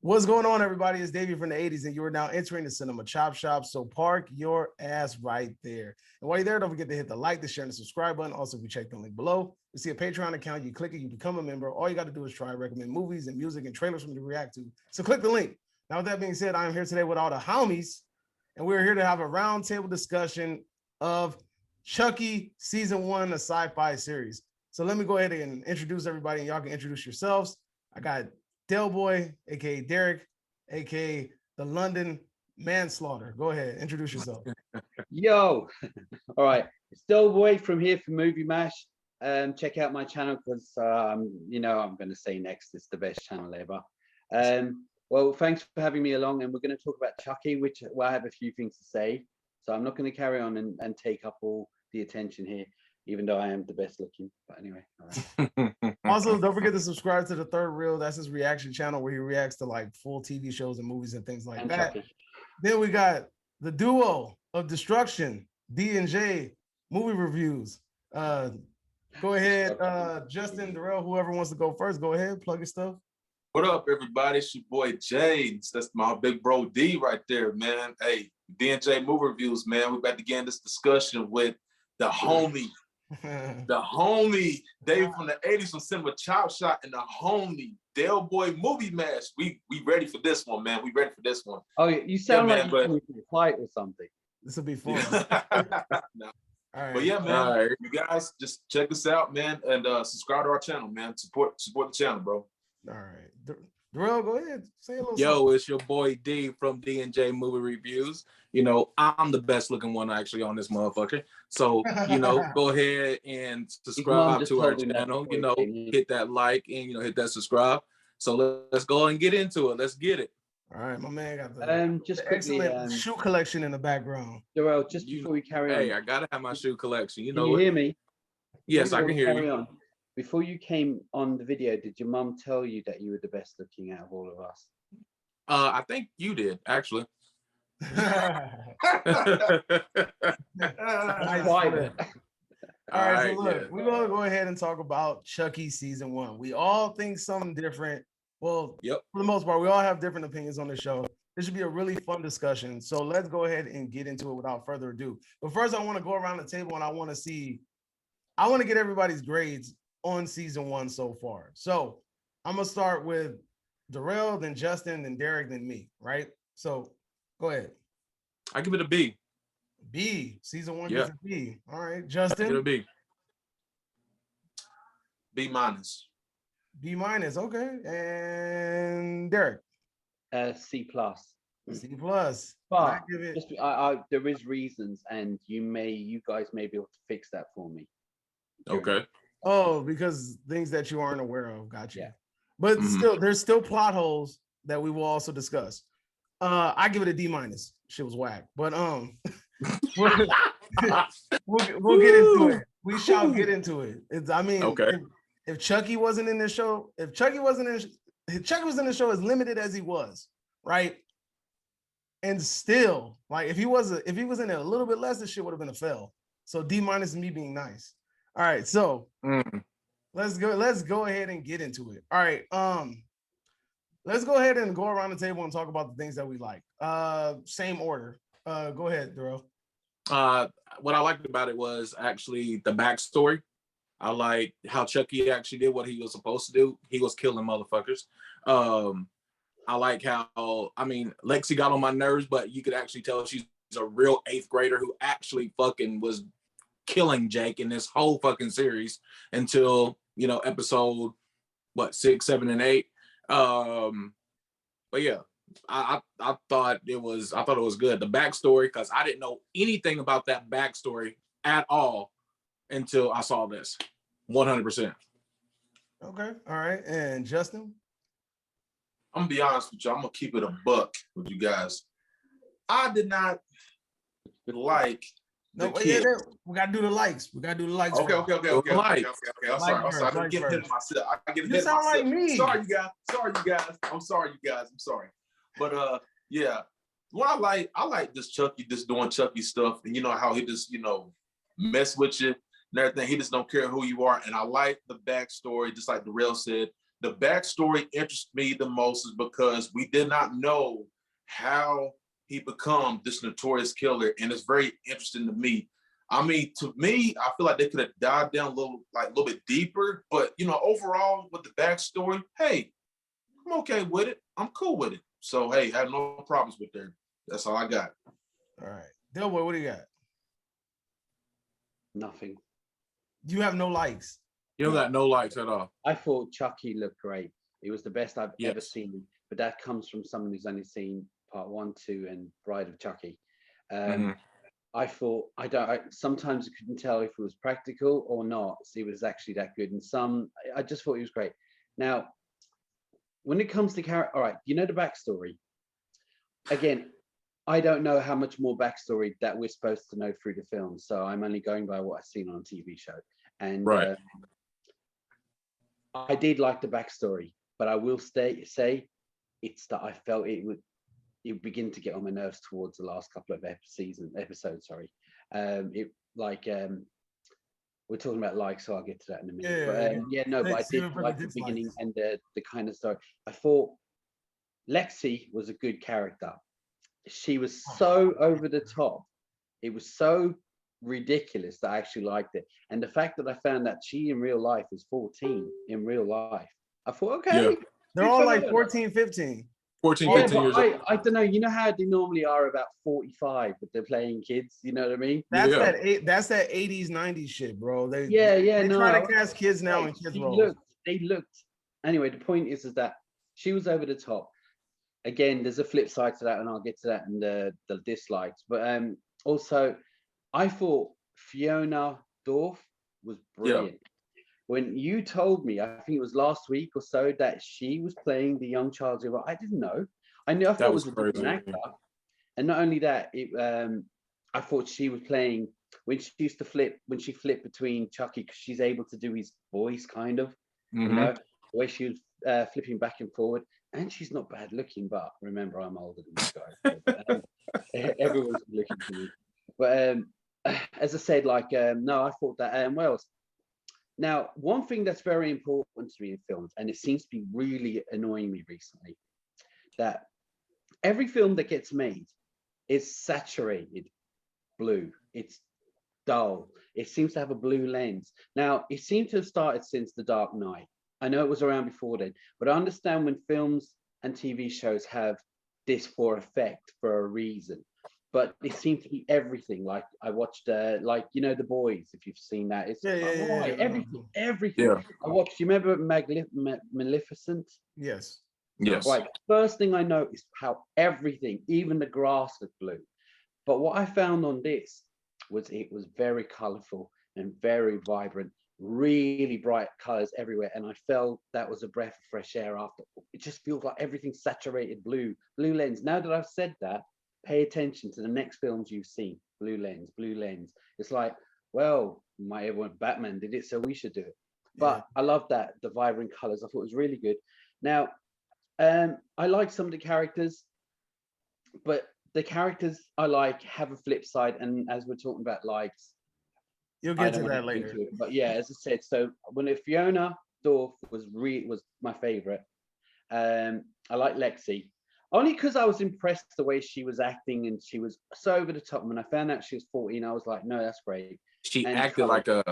What's going on, everybody? It's Davey from the 80s, and you are now entering the Cinema Chop Shop. So park your ass right there. And while you're there, don't forget to hit the like, the share, and the subscribe button. Also, if you check the link below, you see a Patreon account. You click it, you become a member. All you got to do is try and recommend movies and music and trailers for me to react to. So click the link. Now, with that being said, I am here today with all the homies, and we're here to have a roundtable discussion of Chucky Season 1, a sci-fi series. So let me go ahead and introduce everybody, and y'all can introduce yourselves. I got Del Boy, aka Derek, aka the London Manslaughter. Go ahead, introduce yourself. Yo, all right, it's Del Boy from here for Movie Mash. Check out my channel because you know I'm going to say next it's the best channel ever. Well, thanks for having me along, and we're going to talk about Chucky, which I have a few things to say. So I'm not going to carry on and take up all the attention here, even though I am the best looking. But anyway, all right. Also, don't forget to subscribe to the Third Reel. That's his reaction channel where he reacts to like full TV shows and movies and things like that. Chucky. Then we got the duo of destruction, D&J movie reviews. Go ahead, Justin, Darrell, whoever wants to go first, go ahead, plug your stuff. What up, everybody? It's your boy James. That's my big bro D right there, man. Hey, D&J movie reviews, man. We're about to get in this discussion with the homie. The homie Dave from the 80s from Cinema Chop Shop and the homie Del Boy Movie Mash. We ready for this one, man. We ready for this one. Oh, you sound like you're going to fight or something. This will be fun. No. All right. But yeah, man, you guys just check us out, man, and subscribe to our channel, man. Support the channel, bro. All right. Darrell, go ahead. Say a little Yo, something. It's your boy D from D&J Movie Reviews. You know, I'm the best looking one actually on this motherfucker. So, you know, go ahead and subscribe to our channel, you know, hit that like and, you know, hit that subscribe. So let's go and get into it. Let's get it. All right, my man got the, just the excellent shoe collection in the background. Darrell, just before we carry on. Hey, I gotta have my shoe collection. You know, can you hear me? Yes, I can hear you. On. Before you came on the video, did your mum tell you that you were the best looking out of all of us? I think you did, actually. Nice. All right, so look, we're gonna go ahead and talk about Chucky Season 1. We all think something different. Well, for the most part, we all have different opinions on the show. This should be a really fun discussion. So let's go ahead and get into it without further ado. But first, I want to go around the table and I want to get everybody's grades on Season 1 so far. So I'm gonna start with Darrell, then Justin, then Derek, then me, right? So go ahead. I give it a B. B. Season 1 gets a B. All right, Justin. I give it a B. B minus. B minus, okay. And Derek. C plus. C plus. But there is reasons, and you guys may be able to fix that for me. Okay. Oh, because things that you aren't aware of. Gotcha. Yeah. But still, there's still plot holes that we will also discuss. I give it a D minus. Shit was whack. But we'll get into it. We shall get into it. If Chucky wasn't in this show, if Chucky was in the show as limited as he was, right? And still, like if he was in it a little bit less, this shit would have been a fail. So D minus is me being nice. All right, so let's go ahead and get into it. All right, let's go ahead and go around the table and talk about the things that we like. Same order. Go ahead, Darrell. What I liked about it was actually the backstory. I like how Chucky actually did what he was supposed to do. He was killing motherfuckers. I like how, I mean, Lexi got on my nerves, but you could actually tell she's a real 8th grader who actually fucking was killing Jake in this whole fucking series until, you know, episode 6, 7, and 8. But yeah, I thought it was good. The backstory, because I didn't know anything about that backstory at all until I saw this. 100%. Okay. All right. And Justin? I'm gonna be honest with you. I'm gonna keep it a buck with you guys. I did not like we gotta do the likes. We gotta do the likes. Okay. I'm sorry. I'm getting ahead of myself. I get ahead of myself. Like me. Sorry, you guys. I'm sorry. But yeah. What I like this Chucky just doing Chucky stuff, and you know how he just, you know, mess with you and everything. He just don't care who you are. And I like the backstory, just like Darrell said. The backstory interests me the most is because we did not know how he become this notorious killer, and it's very interesting to me. I mean, to me, I feel like they could have dived down a little bit deeper, but overall with the backstory, hey, I'm okay with it. I'm cool with it. So hey, I have no problems with that. That's all I got. All right. Delboy, what do you got? Nothing. You have no likes. You got no likes at all. I thought Chucky looked great. It was the best I've ever Yes. seen, but that comes from someone who's only seen part 1, 2, and Bride of Chucky. Mhm. I thought sometimes I couldn't tell if it was practical or not. So it was actually that good, and I just thought he was great. Now, when it comes to character, all right, the backstory. Again, I don't know how much more backstory that we're supposed to know through the film, so I'm only going by what I've seen on a TV show. And Right. I did like the backstory, but I will say it's that I felt it would begin to get on my nerves towards the last couple of episodes. Sorry, we're talking about likes, so I'll get to that in a minute. But I Save did it for like the the beginning dislikes. and the kind of story. I thought Lexi was a good character. She was so over the top. It was so ridiculous that I actually liked it. And the fact that I found that she in real life is 14 in real life, I thought, okay. Yeah. They're all like 14, 15. 14, Yeah, 15 years but old. I don't know. You know how they normally are about 45, but they're playing kids. You know what I mean? That's Yeah. that's that 80s, 90s shit, bro. They Yeah. No, try to cast kids now in kids roles. They looked. Anyway, the point is that she was over the top. Again, there's a flip side to that, and I'll get to that in the dislikes. But also, I thought Fiona Dorff was brilliant. When you told me, I think it was last week or so, that she was playing the young Charles Xavier, I didn't know. I thought it was a different crazy. actor. And not only that, I thought she was playing when she used to flip, when she flipped between Chucky, because she's able to do his voice kind of, Mhm. the way she was flipping back and forward. And she's not bad looking, but remember, I'm older than you guys. But, everyone's looking for me. But as I said, no, I thought that well. Now, one thing that's very important to me in films, and it seems to be really annoying me recently, that every film that gets made is saturated blue. It's dull. It seems to have a blue lens. Now, it seems to have started since The Dark Knight. I know it was around before then, but I understand when films and TV shows have this for effect for a reason. But it seemed to be everything. Like I watched, The Boys. If you've seen that, it's everything. Yeah. I watched. You remember Maleficent? Yes. Yes. Right. First thing I noticed how everything, even the grass, looked blue. But what I found on this was it was very colorful and very vibrant, really bright colors everywhere. And I felt that was a breath of fresh air after. It just feels like everything's saturated blue lens. Now that I've said that, pay attention to the next films you've seen. Blue lens. It's like, well, everyone Batman did it, so we should do it. But I love that, the vibrant colors. I thought it was really good. Now, I like some of the characters, but the characters I like have a flip side. And as we're talking about likes, you'll get to that later. But yeah, as I said, so when Fiona Dorff was my favorite. I like Lexi. Only because I was impressed the way she was acting, and she was so over the top. When I found out she was 14, I was like, no, that's great. She And acted like a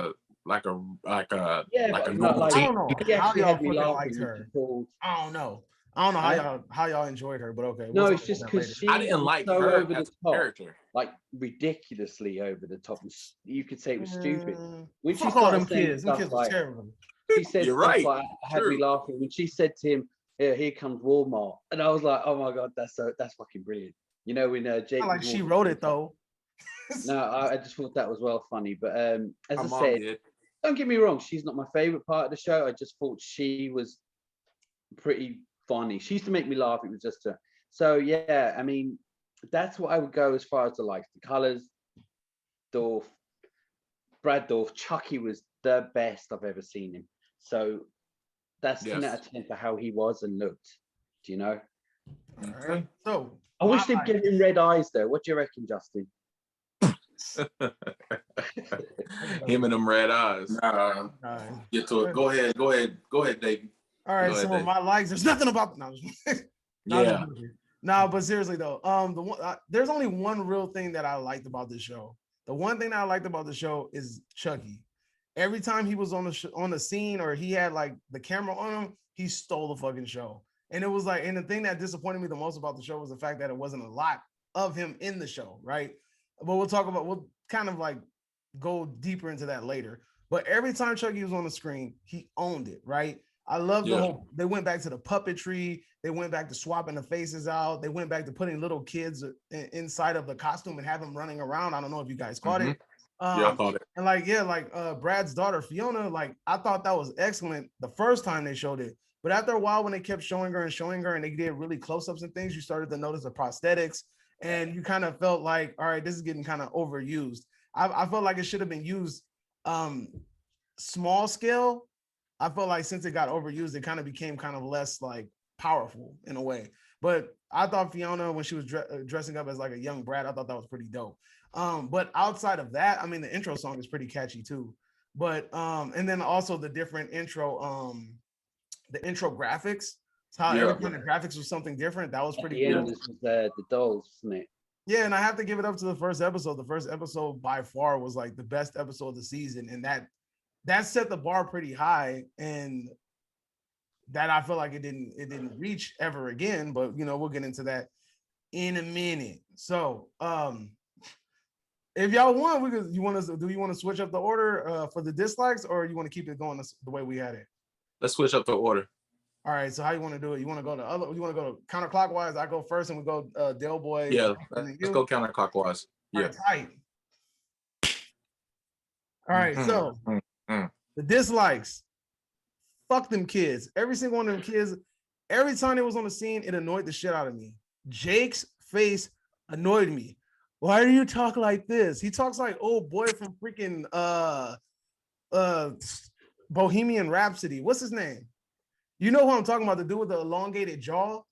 normal I don't know She how actually y'all had me fucking laughing liked when her. she called. I don't know how y'all enjoyed her, but okay. No, we'll it's talk just about that because later. she I didn't like was so her over as the a top, character. like ridiculously over the top. You could say it was stupid. When she Fuck all them started saying kids. Them stuff kids was like, terrible. she said You're stuff right. like, I had me True. laughing when she said to him, here comes Walmart. And I was like, oh my God, that's fucking brilliant. You know, when Jake Not like was she walking wrote through it though. No, I just thought that was well funny. But as My I mom said, did. don't get me wrong, she's not my favorite part of the show. I just thought she was pretty funny. She used to make me laugh. It was just her. So yeah, I mean, that's what I would go as far as the likes. The colors, Dorff, Brad Dorff, Chucky was the best I've ever seen him. So that's 10 out Yes. of 10 for how he was and looked. Do you know? Alright. So I wish they'd give him red eyes though. What do you reckon, Justin? Him and them red eyes. Nah, Alright. get to it. Go ahead, David. All right, Go ahead, so Dave. my likes. There's nothing about no, Yeah. no, but seriously though, there's only one real thing that I liked about this show. The one thing that I liked about the show is Chucky. Every time he was on on the scene or he had like the camera on him, he stole the fucking show. And it was like, and the thing that disappointed me the most about the show was the fact that it wasn't a lot of him in the show, right? But we'll kind of like go deeper into that later. But every time Chucky was on the screen, he owned it, right? I love the Yeah. whole. They went back to the puppetry. They went back to swapping the faces out. They went back to putting little kids inside of the costume and have them running around. I don't know if you guys caught it. Yeah, I caught it. And like, yeah, like Brad's daughter Fiona, like I thought that was excellent the first time they showed it. But after a while, when they kept showing her and they did really close-ups and things, you started to notice the prosthetics, and you kind of felt like, all right, this is getting kind of overused. I felt like it should have been used small scale. I felt like since it got overused, it kind of became kind of less like powerful in a way. But I thought Fiona, when she was dressing up as like a young Brad, I thought that was pretty dope. But outside of that, I mean, the intro song is pretty catchy too. But and then also the different intro, the intro graphics, how every kind of graphics was something different. That was pretty The cool. end was the dolls, wasn't it? Yeah, and I have to give it up to the first episode. The first episode by far was like the best episode of the season, and that set the bar pretty high, and that I feel like it didn't reach ever again. But you know, we'll get into that in a minute. So if y'all want, do you want to switch up the order for the dislikes, or you want to keep it going the way we had it? Let's switch up the order. All right, so how you want to do it? You want to go you want to go counterclockwise? I go first, and we go Del Boy. Yeah, let's go counterclockwise. Yeah. Tight. All right, so the dislikes. Fuck them kids. Every single one of them kids. Every time it was on the scene, it annoyed the shit out of me. Jake's face annoyed me. Why do you talk like this? He talks like old boy from freaking Bohemian Rhapsody. What's his name? You know who I'm talking about? The dude with the elongated jaw.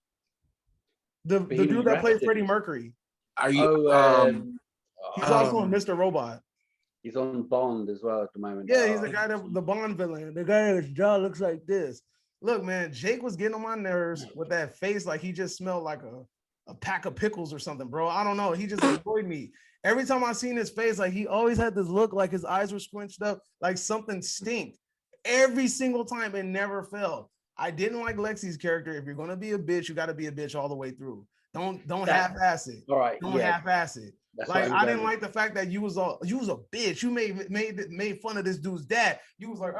The dude that played Freddie Mercury. Are you? He's also on Mr. Robot. He's on Bond as well at the moment. Yeah, he's the guy the Bond villain. The guy whose jaw looks like this. Look, man, Jake was getting on my nerves with that face, like he just smelled like a pack of pickles or something, bro. I don't know. He just annoyed me. Every time I seen his face, like he always had this look like his eyes were squinched up, like something stinked. Every single time, it never failed. I didn't like Lexi's character. If you're gonna be a bitch, you got to be a bitch all the way through. Don't half-ass it. All right. Don't half-ass it. That's like I didn't like the fact that you was a bitch. You made fun of this dude's dad. You was like,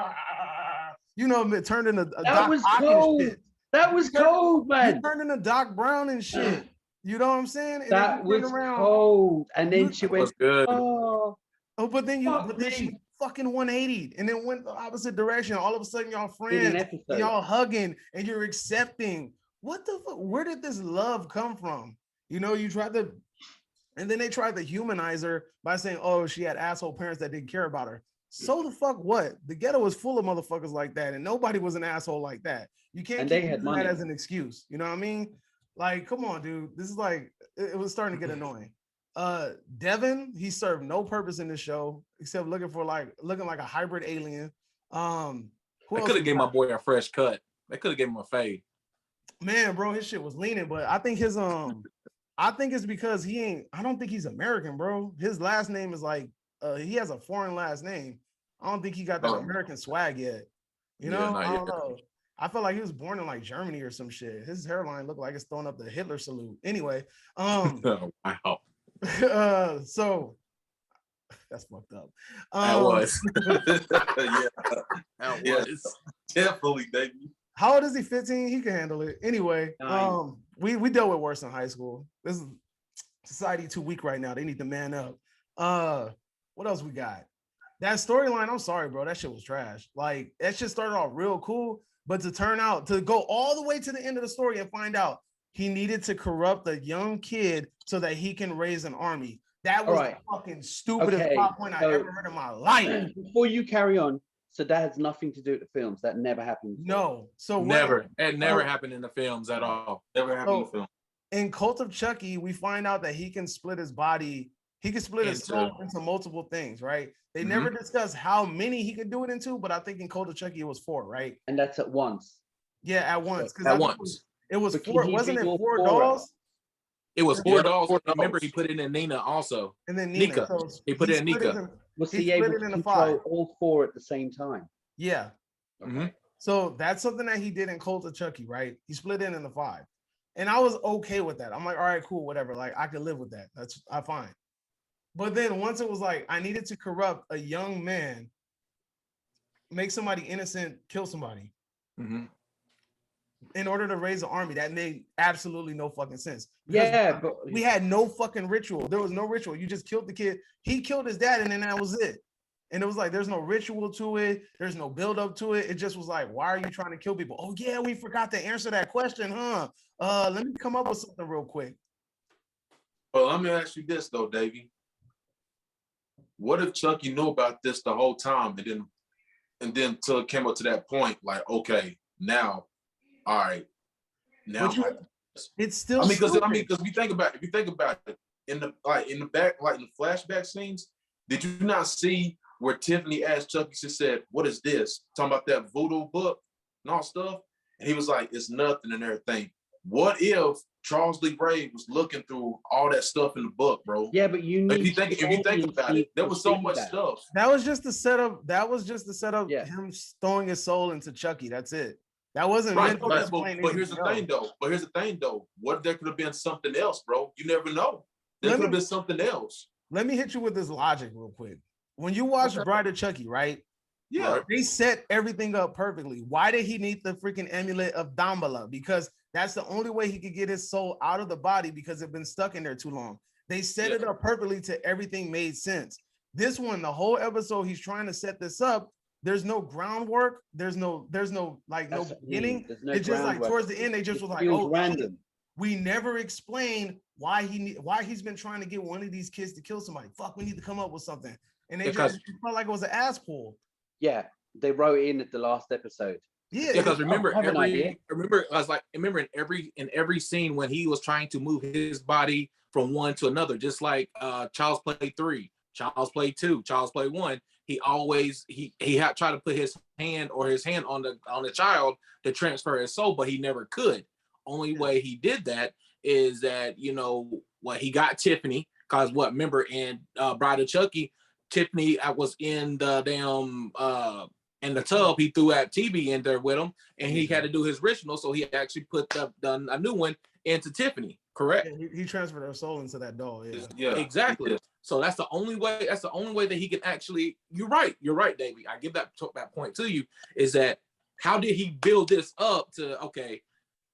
you know, it turned into a that Doc was Ock cold. and shit. That was cold, man. You turned into Doc Brown and shit. You know what I'm saying? And that was cold. And then she went, good. Oh, but then she fucking 180 and then went the opposite direction. All of a sudden, y'all friends, y'all hugging, and you're accepting. What the fuck? Where did this love come from? You know, you tried to, and then they tried to humanize her by saying, "Oh, she had asshole parents that didn't care about her." So the fuck what? The ghetto was full of motherfuckers like that, and nobody was an asshole like that. You can't keep using that as an excuse. You know what I mean? Like, come on, dude. This is like, it was starting to get annoying. Devin, he served no purpose in this show except looking like a hybrid alien. They could have gave my boy a fresh cut. They could have gave him a fade. Man, bro, his shit was leaning, but I think I think it's because I don't think he's American, bro. His last name is like he has a foreign last name. I don't think he got that American swag yet. You know, I don't know. I felt like he was born in like Germany or some shit. His hairline looked like it's throwing up the Hitler salute. Anyway, wow. So that's fucked up. That was. That was. Definitely, baby. How old is he? 15? He can handle it. Anyway, we dealt with worse in high school. This is society too weak right now. They need to man up. What else we got? That storyline, I'm sorry, bro. That shit was trash. Like, that shit started off real cool, but to go all the way to the end of the story and find out he needed to corrupt a young kid so that he can raise an army. That was the fucking stupidest plot point I ever heard in my life. Before you carry on, so that has nothing to do with the films. That never happened. No. So never. It never happened in the films at all. Never happened in the film. In Cult of Chucky, we find out that he can split his body. He can split his soul into multiple things, right? They never discuss how many he could do it into, but I think in Cult of Chucky it was 4, right? And that's at once. Yeah, at once. At once. It was But can four. he Wasn't beat it all four four dolls? It was Yeah, four dolls. four Remember, dolls. he put it in Nika also. And then Nika. Nika. So He put it in split Nika. Was he he split able it to into control 5. all 4 at the same time? Yeah. Okay. Mhm. So that's something that he did in Cult of Chucky, right? He split it into 5. And I was okay with that. I'm like, all right, cool, whatever. Like, I could live with that. That's I fine. But then once it was like, I needed to corrupt a young man, make somebody innocent, kill somebody Mhm. in order to raise an army, that made absolutely no fucking sense. Because Yeah, but we had no fucking ritual. There was no ritual. You just killed the kid. He killed his dad, and then that was it. And it was like, there's no ritual to it. There's no build up to it. It just was like, why are you trying to kill people? Oh yeah, we forgot to answer that question, huh? Let me come up with something real quick. Well, let me ask you this though, Davey. What if Chucky knew about this the whole time, and then till it came up to that point, like, okay, now, all right, now. But it's still. I mean, because stupid. if you think about it, in the back, like in the flashback scenes, did you not see where Tiffany asked Chucky? She said, "What is this?" Talking about that voodoo book and all stuff, and he was like, "It's nothing" and everything. What if Charles Lee Ray was looking through all that stuff in the book, bro? yeah, but you need If you think about it, there was so much stuff. That was just the setup. That was just the setup. Yeah. Him throwing his soul into Chucky. That's it. That wasn't Right, meant to but explain here's the anything thing else. though. What if there could have been something else, bro? You never know. There Let could have me- been something else. Let me hit you with this logic real quick. When you watch Okay. Bride of Chucky, right? Yeah. Right. They set everything up perfectly. Why did he need the freaking amulet of Damballa? Because that's the only way he could get his soul out of the body because it's been stuck in there too long. They set it Yeah. up perfectly to everything made sense. This one, the whole episode, he's trying to set this up. There's no groundwork. There's no like That's no what I mean. beginning. There's no It's just like groundwork. towards the end, they just It was like, feels oh, random. we never explain why why he's been trying to get one of these kids to kill somebody. Fuck, we need to come up with something. And they Because- just it felt like it was an ass pull. Yeah, they wrote it in at the last episode. Yeah, Because remember, I have an idea. remember in every scene when he was trying to move his body from one to another, just like Child's Play 3, Child's Play 2, Child's Play 1, he always he had tried to put his hand on the child to transfer his soul, but he never could. Only way he did that is that, you know, what he got Tiffany, because remember in Bride of Chucky, Tiffany was in the damn in the tub. He threw that TV in there with him, and he had to do his ritual, so he actually put a new one into Tiffany. Correct? Yeah, he transferred her soul into that doll. Yeah. Yeah. Exactly. So that's the only way. That's the only way that he can actually. You're right, Davey. I give that point to you. Is that how did he build this up to? Okay,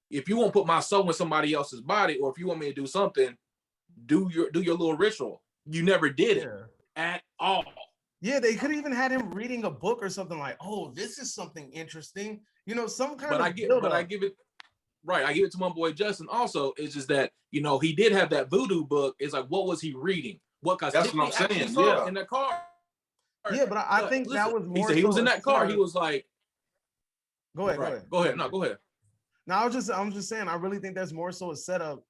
if you want to put my soul in somebody else's body, or if you want me to do something, do your little ritual. You never did it at all. Yeah, they could even had him reading a book or something like, "Oh, this is something interesting." You know, some kind But of. I give it. Right, I give it to my boy Justin. Also, it's just that, you know, he did have that voodoo book. It's like, what was he reading? What? Because That's what I'm saying, yeah. in the car. Yeah, but I think that was He more. said he was so in a that car. setup- He was like, Go ahead. right, go ahead. No, go ahead. Now I'm just saying, I really think that's more so a setup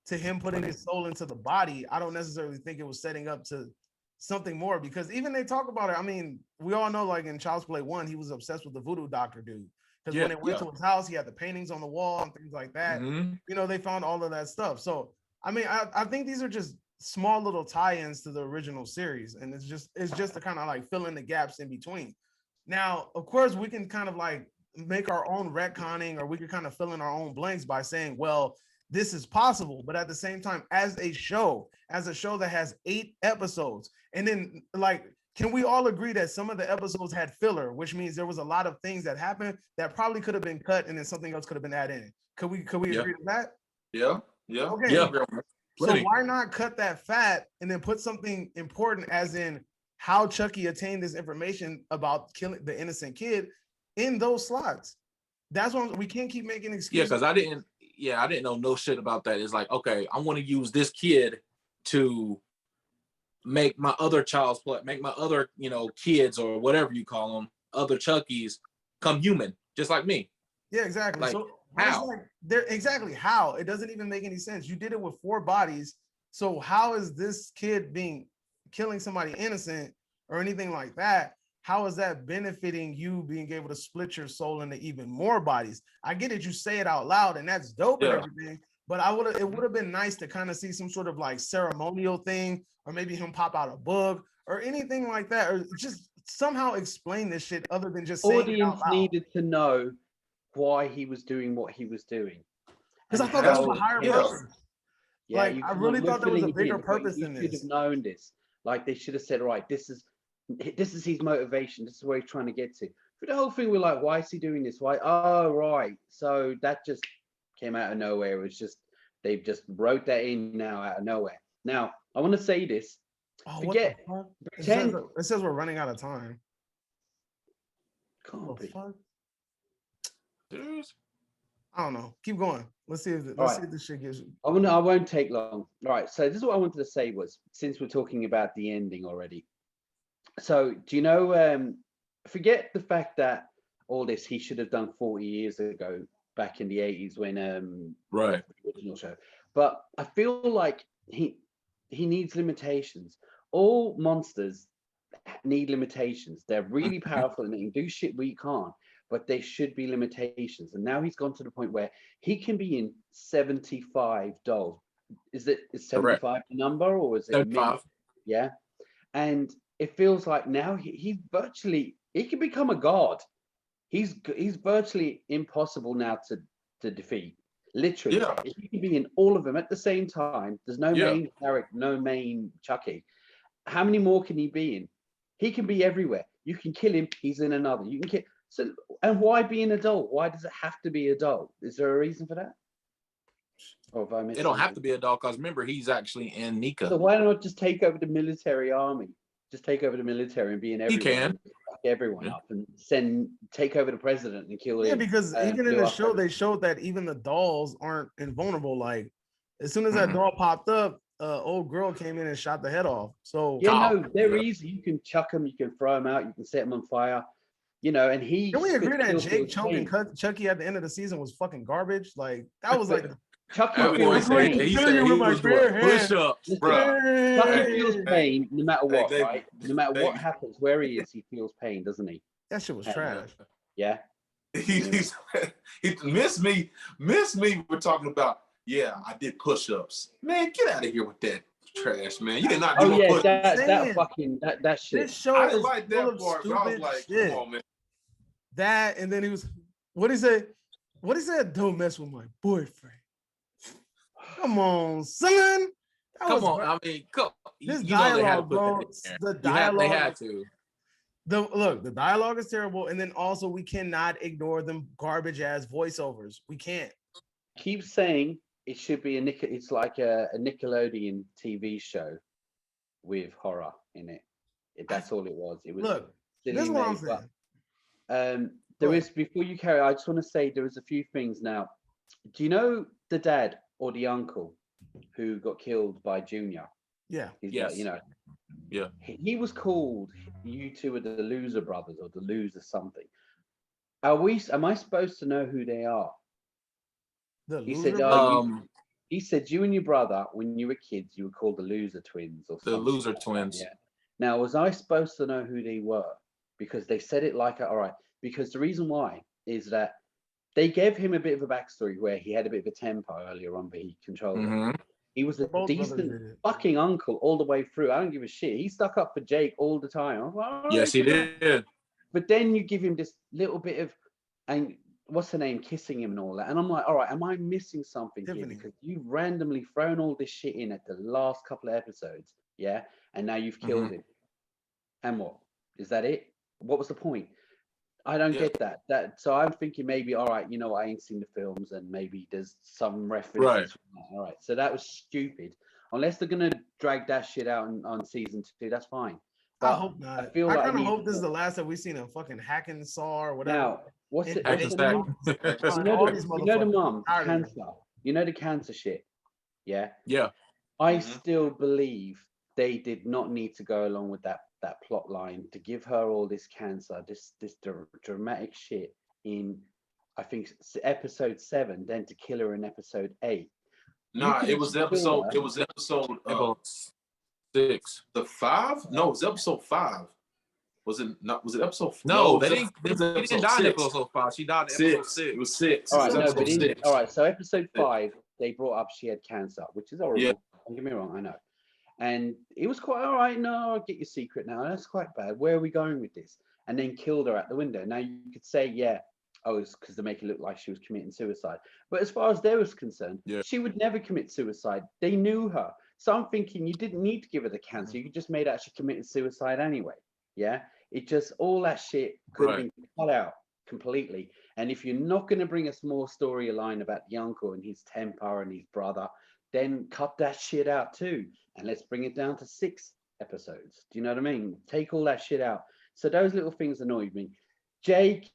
to him putting his soul into the body. I don't necessarily think it was setting up to something more, because even they talk about it. I mean, we all know, like in Child's Play 1, he was obsessed with the voodoo doctor dude. Because when they went to his house, he had the paintings on the wall and things like that. Mhm. You know, they found all of that stuff. So I mean, I think these are just small little tie-ins to the original series, and it's just to kind of like fill in the gaps in between. Now, of course, we can kind of like make our own retconning, or we could kind of fill in our own blanks by saying, well, this is possible. But at the same time, as a show that has 8 episodes, and then like, can we all agree that some of the episodes had filler, which means there was a lot of things that happened that probably could have been cut, and then something else could have been added in? Could we agree to that? Yeah. Okay. Yeah. So Plenty. why not cut that fat and then put something important, as in how Chucky attained this information about killing the innocent kid, in those slots? That's what we can't keep making Yeah, excuses. because I didn't know no shit about that. It's like, okay, I want to use this kid to make my other make my other, you know, kids or whatever you call them, other Chuckies, come human, just like me. Yeah, exactly. Like, So how? it's like, exactly how? It doesn't even make any sense. You did it with 4 bodies. So how is this kid killing somebody innocent or anything like that? how is that benefiting you being able to split your soul into even more bodies? I get it, you say it out loud, and that's dope and Yeah. everything. But it would have been nice to kind of see some sort of like ceremonial thing, or maybe him pop out a book or anything like that, or just somehow explain this shit other than just saying it Audience out loud. needed to know why he was doing what he was doing. Because I and thought that was how- a higher yeah. purpose. Yeah, Like, you I can't- really we're thought there was a filling it bigger in, but purpose you than should this. have known this. Like they should have said, right, this is his motivation. This is where he's trying to get to. But the whole thing, we're like, why is he doing this? Why? Oh, right. So that just came out of nowhere. It was just they've just wrote that in now out of nowhere. Now I want to say this. Oh, Forget. what the fuck? Pretend. It says we're running out of time. Can't What the be. fuck? Serious? I don't know. Keep going. Let's see if Right. this shit gives you. I won't take long. Right. So this is what I wanted to say was, since we're talking about the ending already. So do you know? Forget the fact that all this he should have done 40 years ago, back in the 80s when Right. the original show. But I feel like he needs limitations. All monsters need limitations. They're really powerful and they can do shit we can't. But there should be limitations. And now he's gone to the point where he can be in 75 dolls. Is 75 the number, or is it 75. yeah? And it feels like now he can become a god. He's virtually impossible now to defeat. Literally, Yeah. if you can be in all of them at the same time, there's no Yeah. main Eric, no main Chucky. How many more can he be in? He can be everywhere. You can kill him, he's in another. You can kill. So, and why be an adult? Why does it have to be adult? Is there a reason for that? Or have I missed It don't have something? to be a dog, because remember, he's actually in Nika. So why not just take over the military army? Just take over the military and be in everywhere. can. and fuck everyone Yeah. up and take over the president and kill Yeah, him. because even in blew the up show, they everything. showed that even the dolls aren't invulnerable. Like, as soon as that Mhm. doll popped up, old girl came in and shot the head off. So Yeah, Oh, no, they're yeah. easy. You can chuck them, you can throw them out, you can set them on fire. You know, and he can we could agree that still Jake feel choking pain. Chucky at the end of the season was fucking garbage? Like, that was like, Chucky That boy feels said, pain. he Killing said you he with my was bare doing hands. push-ups, Listen, bro. Chucky Hey, feels hey, pain no matter what, David, right? No matter what David. happens, where he is, he feels pain, doesn't he? that shit was Yeah. trash. Yeah. He miss me. We're talking about. Yeah, I did push-ups. Man, get out of here with that trash, man. You did not do Oh a yeah, push. that saying. fucking that shit. This show I is didn't like full that of part. But I was stupid like, shit. come on, man. That, and then he was, what he said? What he said? Don't mess with my boyfriend. Come on, son. That Come was on, I mean, come. this You know they had to dialogue, put bro. that in there. The They dialogue. had to. The dialogue is terrible, and then also we cannot ignore them garbage ass voiceovers. We can't. Keep saying it should be it's like a Nickelodeon TV show with horror in it. That's all it was. It was Look, silly this is what I'm made, but, saying. there Go is, before you carry, I just want to say there is a few things now. Do you know the dad or the uncle who got killed by Junior? Yeah. He's Yes. like, you know, Yeah. he was called, you two are the Loser Brothers or the Loser something. Am I supposed to know who they are? The He loser. said, bro. he said, you and your brother, when you were kids, you were called the Loser Twins or The something. Loser Twins. Yeah. Now, was I supposed to know who they were? Because they said it like, all right. Because the reason why is that they gave him a bit of a backstory where he had a bit of a temper earlier on, but he controlled it. Mhm. He was a Both brothers decent did it. fucking uncle all the way through. I don't give a shit. He stuck up for Jake all the time. I was like, all Yes, he right, did. But then you give him this little bit of, and what's her name, kissing him and all that. And I'm like, all right, am I missing something Tiffany. here? Because you've randomly thrown all this shit in at the last couple of episodes, yeah? And now you've killed him. And what? Is that it? What was the point? I don't Yeah. get that. So I'm thinking maybe, all right, you know, I ain't seen the films and maybe there's some references. Right. From that. All right. So that was stupid. Unless they're gonna drag that shit out on season 2, that's fine. I But hope not. I, feel like kind of he- hope this is the last that we've seen a fucking hacking saw or whatever. now, what's it? And- What's Action the stack. mom? and all these You know the motherfuckers. mom, Tired of it. cancer. You know the cancer shit. Yeah. Yeah. I Mhm. still believe they did not need to go along with that plot line to give her all this cancer, this dramatic shit in, I think, episode 7, then to kill her in episode 8. Nah, could it was just kill her. episode About 6. the 5? No, it was episode 5. Was it not? Was it episode? No, it they was didn't. it was They didn't die in episode 5. She died in episode 6. It was 6. All It right, was no, episode but 6. all right. So episode 5, they brought up she had cancer, which is horrible. Yeah. Don't get me wrong, I know. And it was quite all right. No, I'll get your secret now. That's quite bad. Where are we going with this? And then killed her at the window. Now you could say, yeah, oh, it's because they make it look like she was committing suicide. But as far as they was concerned, Yeah. she would never commit suicide. They knew her. So I'm thinking you didn't need to give her the cancer. You could just made out she committed suicide anyway. Yeah. It just all that shit could have Right. been cut out completely. And if you're not going to bring us more storyline about the uncle and his temper and his brother, then cut that shit out too. And let's bring it down to 6 episodes. Do you know what I mean? Take all that shit out. So those little things annoyed me. Jake,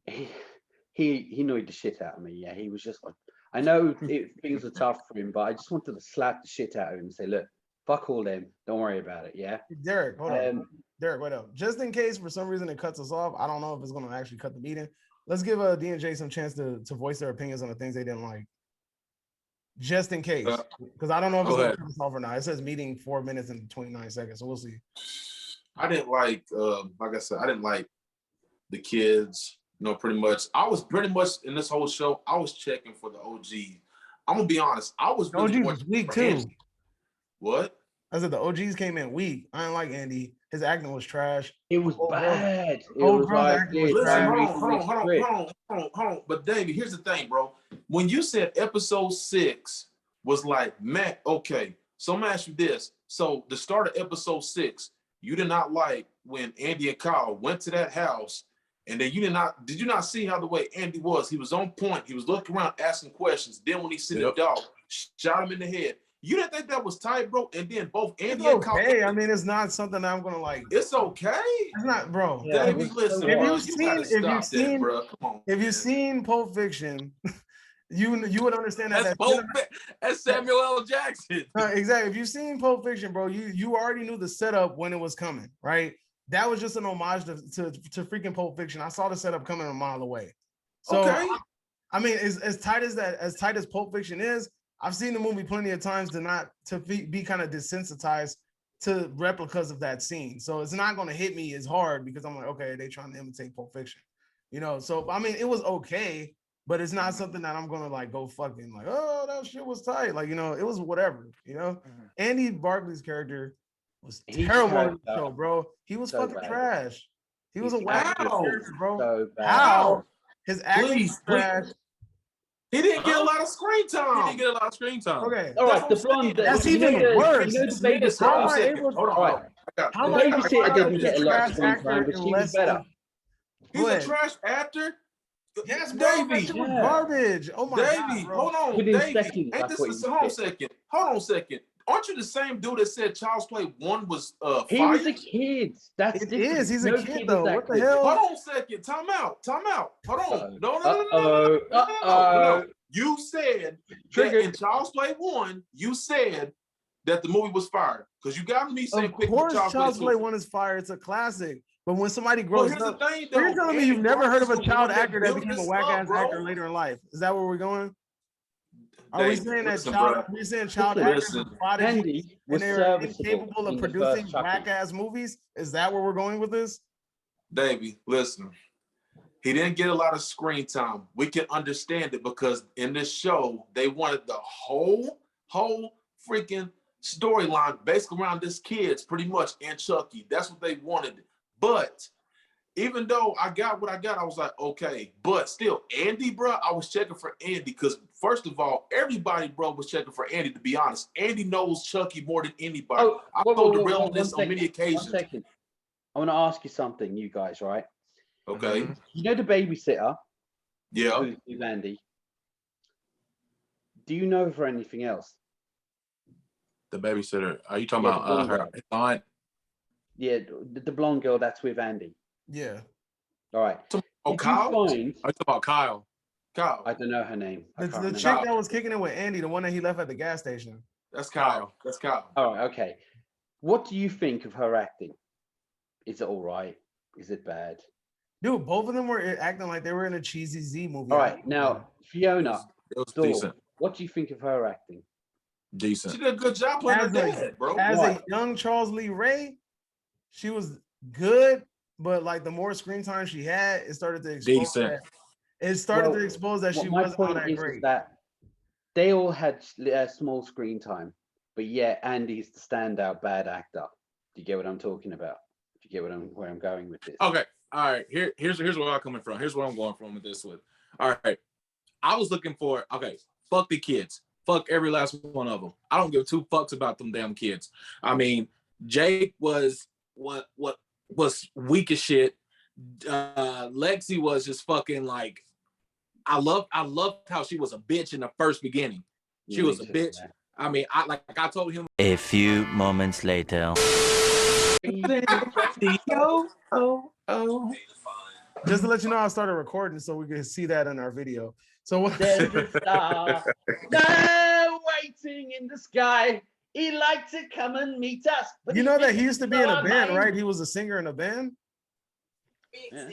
he annoyed the shit out of me. Yeah, he was just. I know things were tough for him, but I just wanted to slap the shit out of him and say, "Look, fuck all them. Don't worry about it." Yeah. Derek, hold on. Derek, wait up. Just in case for some reason it cuts us off, I don't know if it's going to actually cut the meeting. Let's give D and J some chance to voice their opinions on the things they didn't like. Just in case, because I don't know if it's going to cut us off or not. It says meeting 4 minutes and 29 seconds, so we'll see. I didn't like I said, I didn't like the kids. You know, pretty much. I was pretty much in this whole show. I was checking for the OG. I'm gonna be honest. I was really OG was weak too. Andy. What? I said the OGs came in weak. I didn't like Andy. His acting was trash. It was bad. It Oh, was bro, like, listen, hold on. But David, here's the thing, bro. When you said episode 6 was like, man, okay. So I'm gonna ask you this. So the start of episode 6, you did not like when Andy and Kyle went to that house, and then did you not see how the way Andy was? He was on point. He was looking around, asking questions. Then when he seen the dog, shot him in the head. You didn't think that was tight, bro? And then both Andy and Kyle. Okay, I mean, it's not something that I'm gonna like. It's okay. It's not, bro. Yeah, David, listen, if you've seen Pulp Fiction, you would understand that. That's Samuel L. Jackson. Exactly. If you've seen Pulp Fiction, bro, you already knew the setup when it was coming, right? That was just an homage to freaking Pulp Fiction. I saw the setup coming a mile away. So, okay. I mean, as tight as Pulp Fiction is, I've seen the movie plenty of times to be kind of desensitized to replicas of that scene. So it's not going to hit me as hard because I'm like, okay, they trying to imitate Pulp Fiction, you know? So, I mean, it was okay, but it's not something that I'm going to like go fucking like, oh, that shit was tight. Like, you know, it was whatever, you know? Andy Barclay's character was terrible in the show, bro. He was so fucking bad. Trash. He was a whack character, bro. So how? His acting was trash. He didn't get a lot of screen time. He didn't get a lot of screen time. Okay. All right, the blonde. That's even worse. You know the babysitter. Hold on. The babysitter didn't get a lot of screen time, but she was better. He's a trash actor. Yes, Davey. Garbage. Oh my Davey, God, hold on, Davey. Hold on a second. Aren't you the same dude that said Child's Play 1 was He was a kid. That's it is. He's a kid though. What the hell? Hold on a second. Time out. Hold on. No. You said that in Child's Play 1, you said that the movie was fire because you got me saying. Of course, Child's Play 1 is fire. It's a classic. But when somebody grows up, you're telling me you've never heard of a child actor that became a whack ass actor later in life. Is that where we're going? Are we saying that child actors Andy and they're incapable of producing whack ass movies? Is that where we're going with this? Davey, listen. He didn't get a lot of screen time. We can understand it because in this show, they wanted the whole freaking storyline based around this kids pretty much and Chucky. That's what they wanted. But even though I got what I got, I was like, okay. But still, Andy, bro, I was checking for Andy because first of all, everybody, bro, was checking for Andy, to be honest. Andy knows Chucky more than anybody. I told Darrell this on many occasions. I want to ask you something, you guys, right? Okay. You know the babysitter? Yeah. Who's Andy? Do you know for anything else? The babysitter. Are you talking about her aunt? Yeah, the blonde girl that's with Andy. Yeah. All right. Oh, Kyle? Are you talking about Kyle? I don't know her name. The chick that was kicking it with Andy, the one that he left at the gas station. That's Kyle. All right, okay. What do you think of her acting? Is it all right? Is it bad? Dude, both of them were acting like they were in a cheesy Z movie. All right, now Fiona, it was decent. What do you think of her acting? Decent. She did a good job playing her dad, bro. As a young Charles Lee Ray, she was good, but like the more screen time she had, it started to expose Decent. that. It started to Well, expose that What she my wasn't all point that is great. that they all had small screen time, but yet Andy's the standout bad actor. Do you get what I'm talking about? Do you get where I'm going with this? Okay. All right. Here's where I'm coming from. Here's where I'm going from with this one. All right. I was looking for, okay, fuck the kids. Fuck every last one of them. I don't give two fucks about them damn kids. I mean, Jake was what was weak as shit. Lexi was just fucking like, I loved how she was a bitch in the first beginning. She was a bitch. I mean, I told him. A few moments later. Just to let you know, I started recording so we can see that in our video. So There's a star now waiting in the sky. He'd like to come and meet us. But you know that he used to be in a our band, mind. right? He was a singer in a band. Yeah.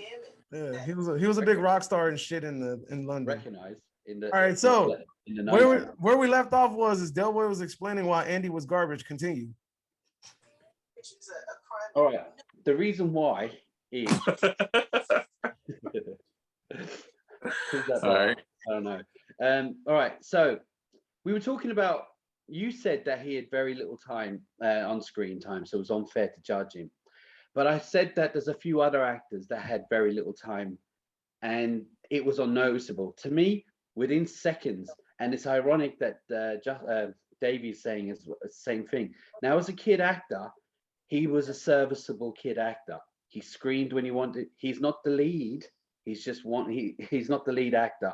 Yeah, he was a big rock star and shit in London. Recognized in the. All right, so in the where we left off was Del Boy was explaining why Andy was garbage. Continue. All right. The reason why is. All right. I don't know. All right. So we were talking about. You said that he had very little time on screen time, so it was unfair to judge him. But I said that there's a few other actors that had very little time, and it was unnoticeable to me within seconds. And it's ironic that Davey's saying is the same thing. Now, as a kid actor, he was a serviceable kid actor. He screamed when he wanted. He's not the lead. He's just he's not the lead actor.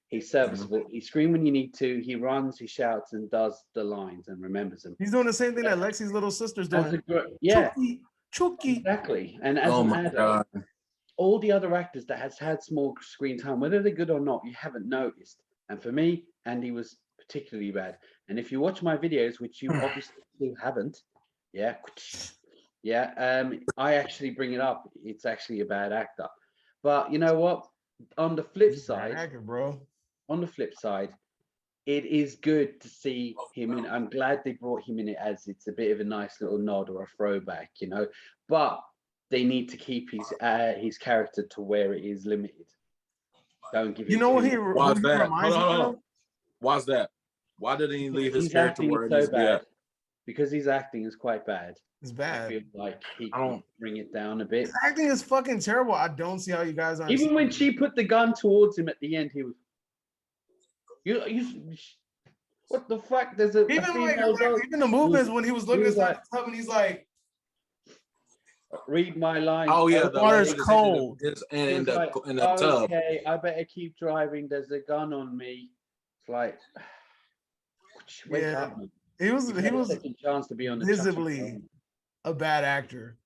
He's serviceable. He screams when you need to. He runs, he shouts, and does the lines and remembers them. He's doing the same thing that Lexi's little sister's doing. Yeah, Chucky. exactly. And as an adult, all the other actors that has had small screen time, whether they're good or not, you haven't noticed. And for me, Andy was particularly bad. And if you watch my videos, which you obviously haven't, I actually bring it up. It's actually a bad actor. But you know what? On the flip side, actor, bro. On the flip side, it is good to see him in. I'm glad they brought him in it as it's a bit of a nice little nod or a throwback, you know. But they need to keep his character to where it is limited. Don't give. You know what he Why's that? reminds me of? Why's that? Why didn't he leave his He's character acting where it so is? bad because his acting is quite bad. It's I bad. feel like he can bring it down a bit. His acting is fucking terrible. I don't see how you guys aren't. Even when she put the gun towards him at the end, he was. You what the fuck? There's a even like female dog. even the movements when he was looking was inside like- the tub and he's like, Read my line. Oh yeah, The water's cold. In the "Oh, tub. okay, I better keep driving. There's a gun on me. It's like, wake Yeah, up, man. he was You've had a was second chance to be on the visibly touchy phone. a bad actor.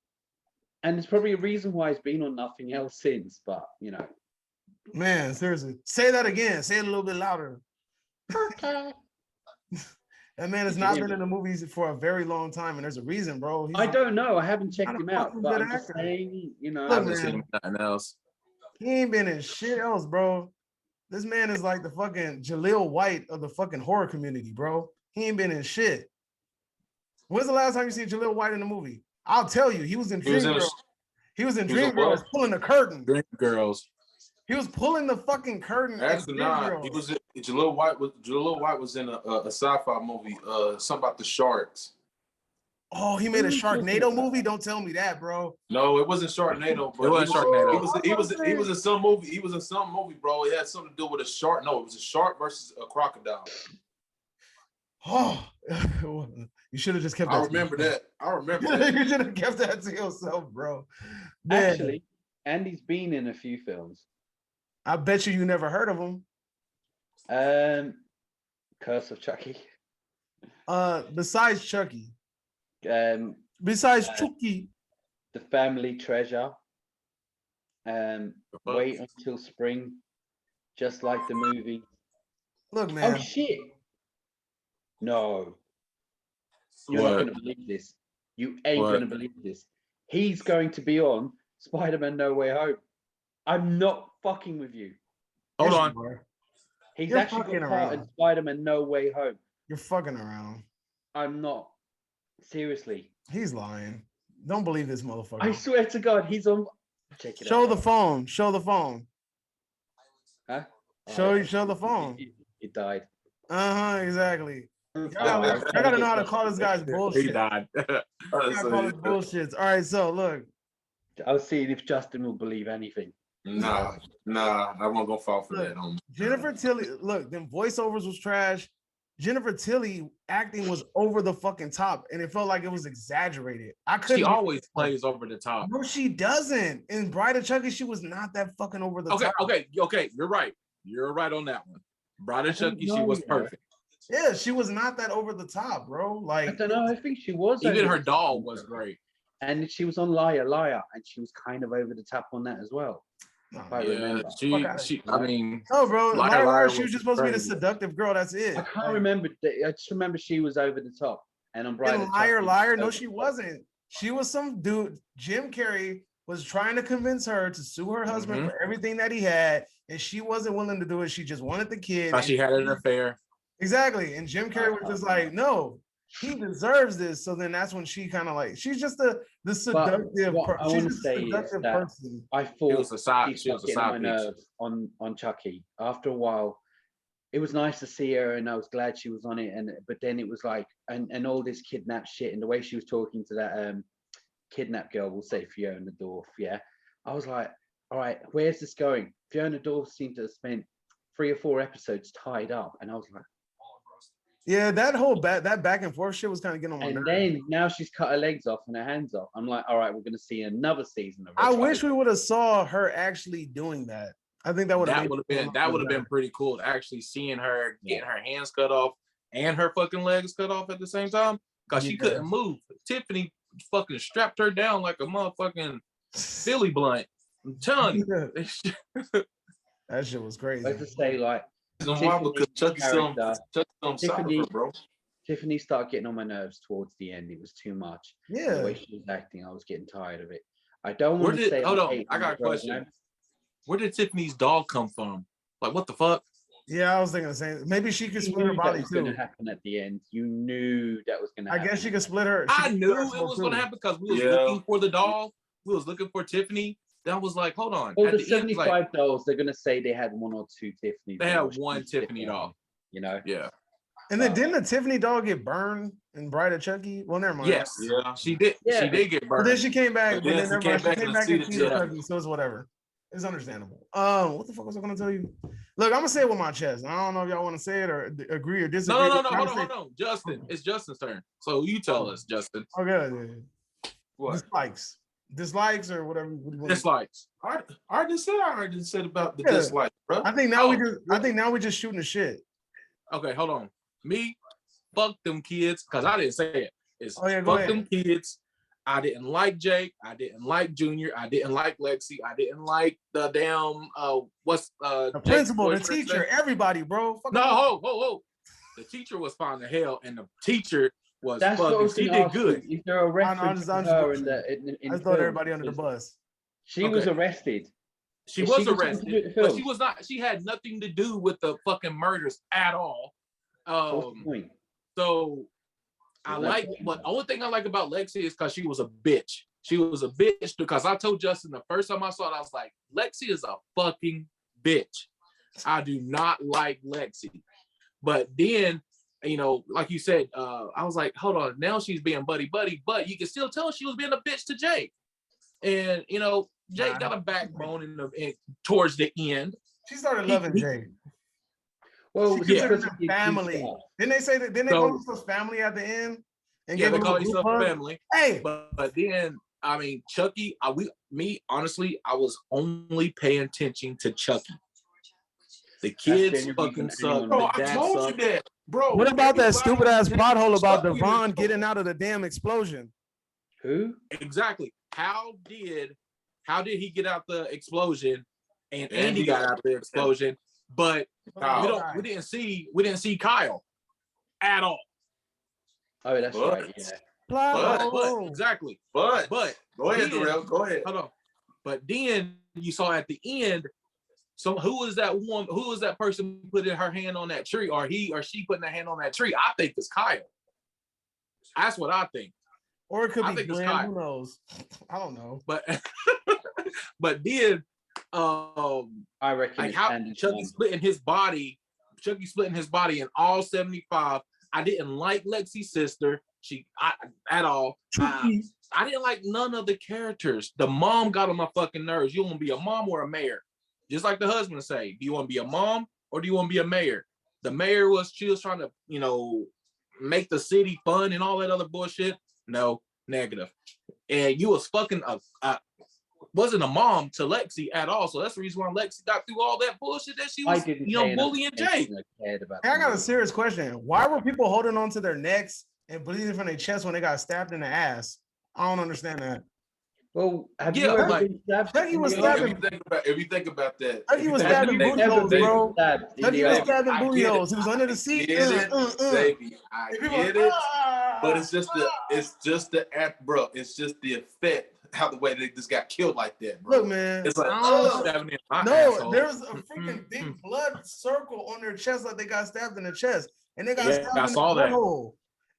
And there's probably a reason why he's been on nothing else since. But you know, Man, seriously. Say that again. Say it a little bit louder. That man has not been in the movies for a very long time, and there's a reason, bro. He's I don't know. I haven't checked not a him out, fucking but good I'm just actor. saying, you know. I Look, haven't seen man. him in nothing else. He ain't been in shit else, bro. This man is like the fucking Jaleel White of the fucking horror community, bro. He ain't been in shit. When's the last time you seen Jaleel White in a movie? I'll tell you, he was in He was in Dreamgirls. He was in he was in Dreamgirls what? pulling the curtain. Dream Girls. He was pulling the fucking curtain. at Actually, nah. Dreamgirls. He was Jaleel White was in a sci-fi movie, something about the sharks. Oh, he made a Sharknado movie? Don't tell me that, bro. No, it wasn't Sharknado, but It wasn't Sharknado. He was in some movie. He was in some movie, bro. It had something to do with a shark. No, it was a shark versus a crocodile. Oh, you should have just kept that. I to remember yourself. that. I remember that. You should have kept that to yourself, bro. Man, Actually, Andy's been in a few films. I bet you never heard of him. Curse of Chucky. Besides Chucky. Besides Chucky. The Family Treasure. Wait until spring. Just like the movie. Look, man. Oh shit. No. You're not gonna believe this. You ain't gonna believe this. He's going to be on Spider-Man No Way Home. I'm not fucking with you. Hold Yes, on. you are. He's You're actually fucking got part in around. Spider-Man No Way Home. You're fucking around. I'm not. Seriously. He's lying. Don't believe this motherfucker. I swear to God, he's on. Check it Show out. the phone. Show the phone. Huh? Show the phone. He died. Exactly. I gotta know how to call this guy's He bullshit. died. I gotta call his bullshit. All right, so look. I was seeing if Justin will believe anything. Nah, I won't go fall for that. Jennifer Tilly, look, them voiceovers was trash. Jennifer Tilly acting was over the fucking top, and it felt like it was exaggerated. I couldn't. She always plays over the top. No, she doesn't. In Bride of Chucky, she was not that fucking over the top. Okay. You're right. You're right on that one. Bride of Chucky, she was perfect. Yeah, she was not that over the top, bro. Like, I don't know. I think she was. Even over her the doll top. was great. And she was on Liar, and she was kind of over the top on that as well. If I remember. I mean, no, bro. Liar, Liar, she was just supposed to be the crazy. seductive girl. That's it. I can't remember. I just remember she was over the top. And on Bride of Liar, Chucky, Liar. No, over she the top. wasn't. She was some dude. Jim Carrey was trying to convince her to sue her husband for everything that he had, and she wasn't willing to do it. She just wanted the kid. She had an affair. Exactly. And Jim Carrey was just like, no, he deserves this. So then that's when she kind of like, she's just the seductive what I she's wanna just a say is seductive that person. I She thought was a side. she was getting on my nerves on Chucky. After a while, it was nice to see her, and I was glad she was on it. But then it was like, and all this kidnap shit, and the way she was talking to that kidnap girl, we'll say Fiona Dorff. Yeah, I was like, all right, where's this going? Fiona Dorff seemed to have spent 3 or 4 episodes tied up, and I was like, Yeah, that whole that back and forth shit was kind of getting on my and nerves. then now she's cut her legs off and her hands off. I'm like, all right, we're gonna see another season of her. I wish we would have saw her actually doing that. I think that would have been pretty cool to actually seeing her getting her hands cut off and her fucking legs cut off at the same time because she couldn't move. Tiffany fucking strapped her down like a motherfucking Philly blunt. I'm telling you, that shit was crazy. I just say like, Because Chucky's still on side of her, bro. Tiffany started getting on my nerves towards the end. It was too much. Yeah. The way she was acting, I was getting tired of it. I don't want to say. Hold on, I got a question. Where did Tiffany's doll come from? Like, what the fuck? Yeah, I was thinking the same. Maybe she could split her body too. Going to happen at the end. You knew that was going to happen. I guess she could split her. I knew it was going to happen because we was looking for the doll. We was looking for Tiffany. That was like, hold on. Well, the 75 dolls, they're going to say they had 1 or 2 Tiffany. They had one Tiffany doll. You know? Yeah. And then didn't the Tiffany doll get burned in Bride of Chucky? Well, never mind. Yes. Yeah. She did. Yeah. She did get burned. But then she came back. But But then she came back and see the Chucky, so it's whatever. It's understandable. What the fuck was I gonna tell you? Look, I'm gonna say it with my chest. I don't know if y'all want to say it or agree or disagree. No. Hold on. Justin, it's Justin's turn. So you tell us, Justin. Okay. What? Dislikes or whatever. Dislikes. I already said about the dislike, bro. I think now we just shooting the shit. Okay, hold on. Me, fuck them kids, because I didn't say it. It's go fuck ahead. them kids. I didn't like Jake. I didn't like Junior. I didn't like Lexi. I didn't like the damn the principal, the teacher, everybody, bro. Fuck no, ho. The teacher was fine to hell, and the teacher was That's what I fucking. was She gonna did ask good. you. Is there a reference to her in the I thought everybody under the bus. She was arrested. She Is was she arrested, but she was not. She had nothing to do with the fucking murders at all. What's the point? So I like, but the only thing I like about Lexi is because she was a bitch. She was a bitch because I told Justin the first time I saw it, I was like, Lexi is a fucking bitch. I do not like Lexi. But then, you know, like you said, I was like, hold on, now she's being buddy, but you can still tell she was being a bitch to Jake. And, you know, Jake got a backbone towards the end. She started loving Jake. Well, she considered them family. Didn't they say that? Didn't they call themselves family at the end? And yeah, they call themselves family. Hey, but then I mean, Chucky. Honestly, I was only paying attention to Chucky. The kids fucking suck. Bro, I told you that, bro. What about that stupid ass plot hole about Devon getting out of the damn explosion? Who? Exactly. How did he get out the explosion? And Andy got out the explosion, but we didn't see Kyle at all. Oh, that's right. Yeah. But exactly. But go ahead, Darrell. Go ahead. Hold on. But then you saw at the end. So who was that woman? Who was that person putting her hand on that tree, or he or she putting their hand on that tree? I think it's Kyle. That's what I think. Or it could I be think it's Glenn. Kyle. Who knows? I don't know. But but then I reckon like it's how Andy's Chucky mom. splitting his body in all 75. I didn't like Lexi's sister. At all. I didn't like none of the characters. The mom got on my fucking nerves. You want to be a mom or a mayor? Just like the husband say, do you want to be a mom or do you want to be a mayor? The mayor she was trying to, make the city fun and all that other bullshit. No, negative. And you was fucking wasn't a mom to Lexi at all. So that's the reason why Lexi got through all that bullshit that she was, bullying Jay. Hey, I got a serious question. Why were people holding on to their necks and bleeding from their chest when they got stabbed in the ass? I don't understand that. Well, have Yeah, you ever like, been stabbed? Chucky was in the eye? stabbing. If you think about that, Chucky was if you stabbing think booty about holes, that, bro. Stabbed in Chucky the was eye. stabbing I booty get it. holes. He was under the seat. Get it, baby. I And people get were, it. But it's just the act, bro. It's just the effect, how the way they just got killed like that, bro. Look, man. It's like, Stabbing in my No, asshole. there was a freaking big blood circle on their chest, like they got stabbed in the chest, and they got stabbed I in saw the that. butthole.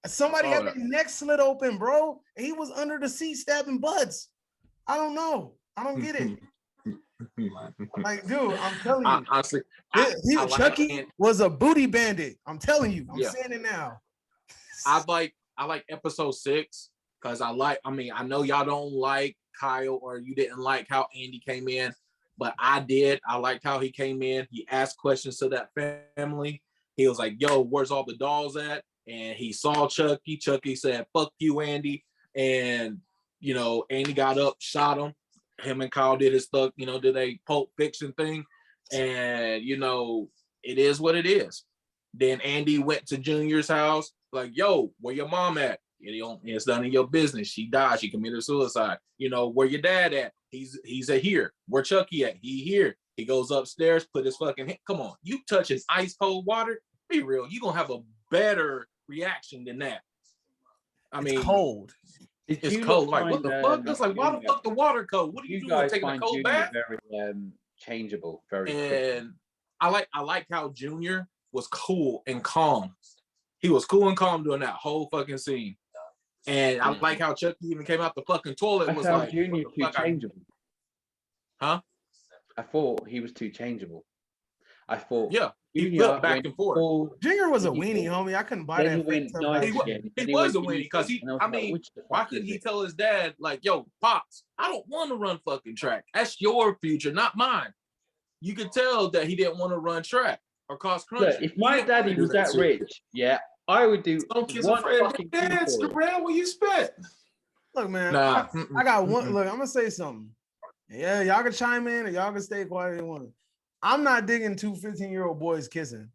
Somebody I saw had their neck slit open, bro, and he was under the seat stabbing butts. I don't know. I don't get it. Like, dude, I'm telling you, Honestly, Chucky was a booty bandit. I'm telling you. I'm Yeah. saying it now. I like episode 6 because I know y'all don't like Kyle or you didn't like how Andy came in, but I did. I liked how he came in. He asked questions to that family. He was like, yo, where's all the dolls at? And he saw Chucky. Chucky said, fuck you, Andy. And, Andy got up, shot him. Him and Kyle did his stuff, did a Pulp Fiction thing. And, it is what it is. Then Andy went to Junior's house, like, yo, where your mom at? It's none of your business. She died. She committed suicide. Where your dad at? He's at here. Where Chucky at? He here. He goes upstairs, put his fucking hand. Come on, you touching ice cold water? Be real. You gonna have a better reaction than that. I mean, It's cold. It's cold. Like, what the fuck? That's like, why the fuck the water cold? What are you doing? guys Taking a find cold Junior bath? very changeable, very quickly. And I like how Junior was cool and calm. He was cool and calm during that whole fucking scene. And I like how Chucky even came out the fucking toilet and I was found like, Junior what the too fuck? changeable. Huh? I thought he was too changeable. I thought Yeah, he Junior flipped back went and forth. full- Junior was a He- weenie, homie. I couldn't buy Then he that. went fake nice tough wa- ass again. shit. Then He was went a winnie because innocent, and was I like, mean, which the why fuck couldn't is he it? tell his dad, like, yo, Pops, I don't want to run fucking track. That's your future, not mine. You could tell that he didn't want to run track or cause crunch. Look, if my daddy was that rich, yeah, I would do Don't kiss one a friend. fucking thing Dance for it. around where you spent. Look, man. Nah. I got one. Look, I'm gonna say something. Yeah, y'all can chime in or y'all can stay quiet if you want. I'm not digging two 15-year-old boys kissing.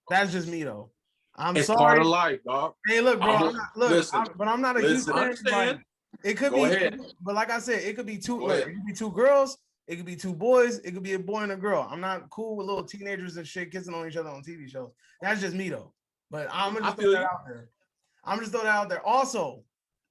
That's just me though. I'm It's sorry. part of life, dog. Hey, look, bro. I'm- I'm not, look, listen, but I'm not a huge listen. fan. Understand. Like, it could Go be, ahead. but like I said, it could be two. Go Look, ahead. it could be two girls. It could be two boys. It could be a boy and a girl. I'm not cool with little teenagers and shit kissing on each other on TV shows. That's just me though. But I'm gonna I just feel throw that you. out there. I'm just throwing that out there. Also,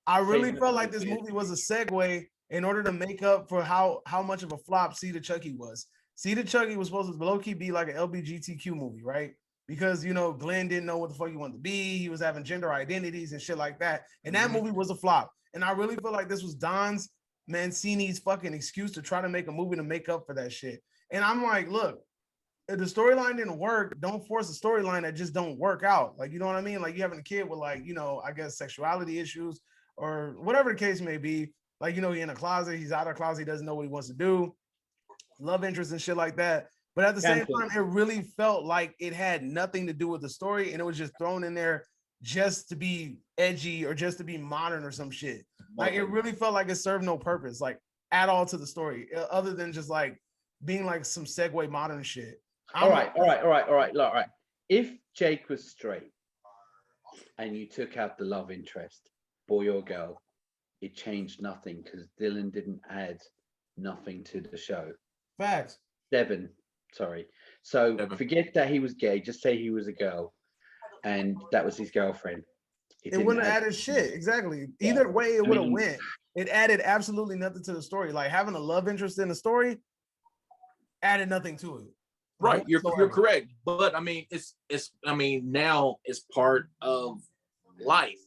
I really Same felt as like I this did. movie was a segue in order to make up for how much of a flop See the Chucky was. See the Chucky was supposed to low key be like an LBGTQ movie, right? Because Glenn didn't know what the fuck he wanted to be. He was having gender identities and shit like that. And that Mhm. movie was a flop. And I really feel like this was Don Mancini's fucking excuse to try to make a movie to make up for that shit. And I'm like, look, if the storyline didn't work, don't force a storyline that just don't work out. Like, you know what I mean? Like you having a kid with like, I guess sexuality issues or whatever the case may be. Like, he in a closet, he's out of the closet, he doesn't know what he wants to do. Love interest and shit like that. But at the same time, it really felt like it had nothing to do with the story and it was just thrown in there just to be edgy or just to be modern or some shit. Like it really felt like it served no purpose, like at all to the story, other than just like being like some segue modern shit. All right. Look, if Jake was straight and you took out the love interest, boy or girl, it changed nothing because Dylan didn't add nothing to the show. Facts. Devin, sorry. So Devin. forget that he was gay. Just say he was a girl, and that was his girlfriend. It wouldn't have added shit. Exactly. Yeah. Either way, it would have mean- went. It added absolutely nothing to the story. Like having a love interest in the story added nothing to it. Right, you're Whatsoever. correct. But I mean, it's now it's part of life.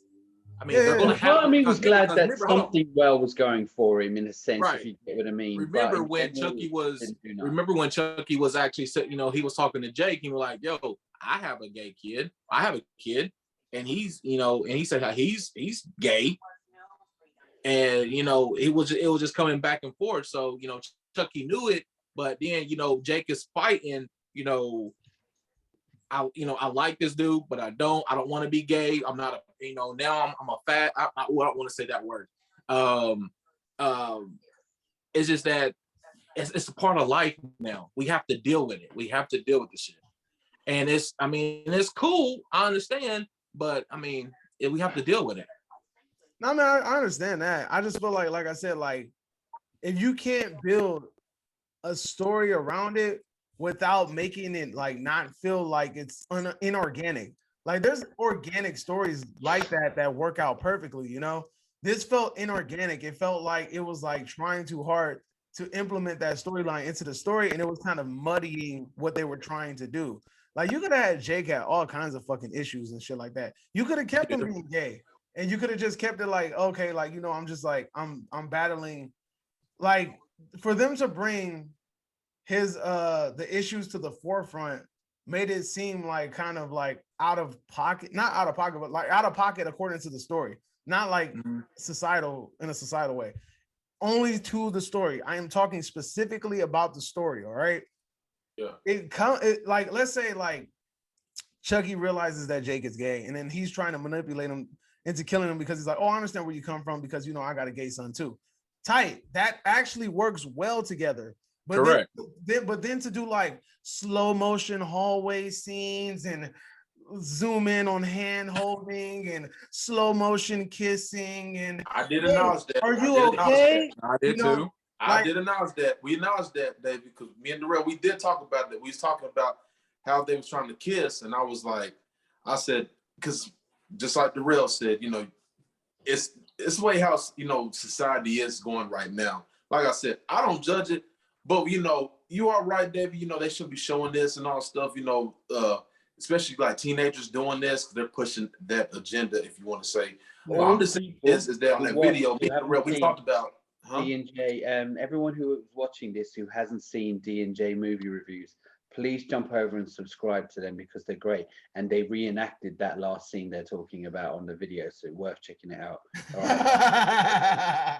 I mean, Yeah, they're yeah, gonna yeah. have. Part of me was glad that remember, hold on. something well was going for him in a sense, Right. if you get what I mean. Remember But in when general, Chucky was? didn't do nothing. Remember when Chucky was actually said, he was talking to Jake. He was like, "Yo, I have a gay kid. I have a kid, and he's, and he said how he's gay, and it was just coming back and forth. So Chucky knew it, but then Jake is fighting. I like this dude, but I don't want to be gay. I'm not now I'm a fat. I don't want to say that word. It's just that it's a part of life now. We have to deal with it. We have to deal with the shit. And it's cool. I understand, but we have to deal with it. No, man, I understand that. I just feel like I said, like, if you can't build a story around it without making it like not feel like it's inorganic. Like there's organic stories like that work out perfectly, This felt inorganic. It felt like it was like trying too hard to implement that storyline into the story, and it was kind of muddying what they were trying to do. Like you could have had Jake had all kinds of fucking issues and shit like that. You could have kept him being gay, and you could have just kept it like, okay, like I'm just like I'm battling, like for them to bring his the issues to the forefront made it seem like kind of like out of pocket, not out of pocket, but like out of pocket according to the story, not like societal in a societal way. Only to the story. I am talking specifically about the story. All right. Yeah. It like let's say like Chucky realizes that Jake is gay, and then he's trying to manipulate him into killing him because he's like, oh, I understand where you come from because I got a gay son too. Tight. That actually works well together. But correct. Then to do like slow motion hallway scenes and zoom in on hand holding and slow motion kissing and I did acknowledge that. Are you okay? I did too. I did announce that. We announced that, Dave, because me and Darrell, we did talk about that. We was talking about how they was trying to kiss, and I was like, I said, because just like Darrell said, it's the way how society is going right now. Like I said, I don't judge it, but you are right, David. They should be showing this and all stuff. Especially like teenagers doing this because they're pushing that agenda. If you want to say, well, I'm just saying is that on that video we talked about. D&J, everyone who is watching this who hasn't seen D&J movie reviews, please jump over and subscribe to them because they're great. And they reenacted that last scene they're talking about on the video, so worth checking it out. All right.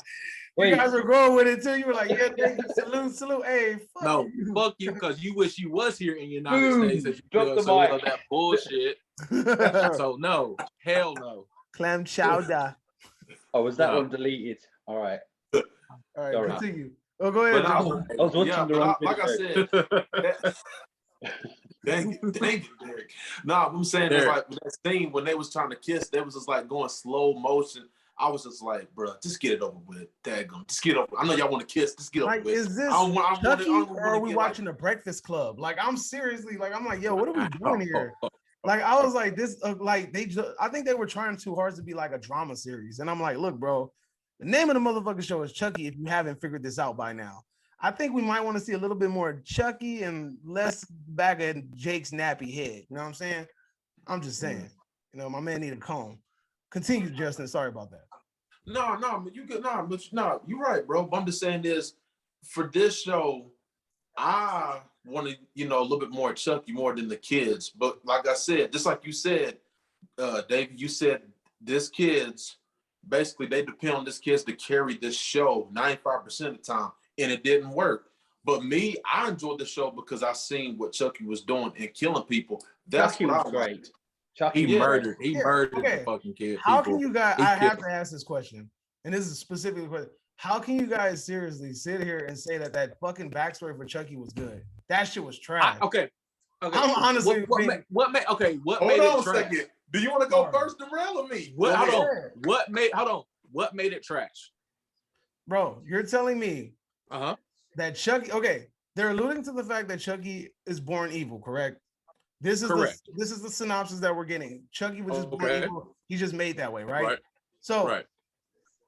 You guys were going with it too. You were like, yeah, thank you. Salute. Hey, fuck you, because you wish you was here in the United States as you drop the so mic. That bullshit. So no, hell no. Clam chowder. Oh, was that one deleted? All right. All right, Sorry. continue. Oh, go ahead. I was watching the wrong like video. I said, dang it, Derek. No, I'm saying it's like that scene when they was trying to kiss, they was just like going slow motion. I was just like, bro, just get it over with. Daggum, just get over. I know y'all want to kiss. Just get over with. Is this Chucky or are we watching The Breakfast Club? Like, I'm seriously like, I'm like, yo, what are we doing here? Like, I was like, this, like, I think they were trying too hard to be like a drama series, and I'm like, look, bro, the name of the motherfucking show is Chucky. If you haven't figured this out by now, I think we might want to see a little bit more Chucky and less back at Jake's nappy head. You know what I'm saying? I'm just saying. My man need a comb. Continue, Justin. Sorry about that. No, you good. No, you're right, bro. But I'm just saying this for this show, I wanted, a little bit more Chucky more than the kids. But like I said, just like you said, Dave, you said this kids, basically they depend on this kids to carry this show 95% of the time, and it didn't work. But me, I enjoyed the show because I seen what Chucky was doing and killing people. That's Chucky what was I great. liked. He murdered the fucking kid. How can you guys? I have to ask this question, and this is specifically a question. How can you guys seriously sit here and say that fucking backstory for Chucky was good? That shit was trash. Okay. I'm honestly what made Hold it on a trash? second. Do you want to go first, Darrell, or me? What made it trash? Bro, you're telling me Uh-huh. that Chucky, okay, they're alluding to the fact that Chucky is born evil, correct? This is correct. This is the synopsis that we're getting. Chucky was just born evil. He's just made that way, right? Right. So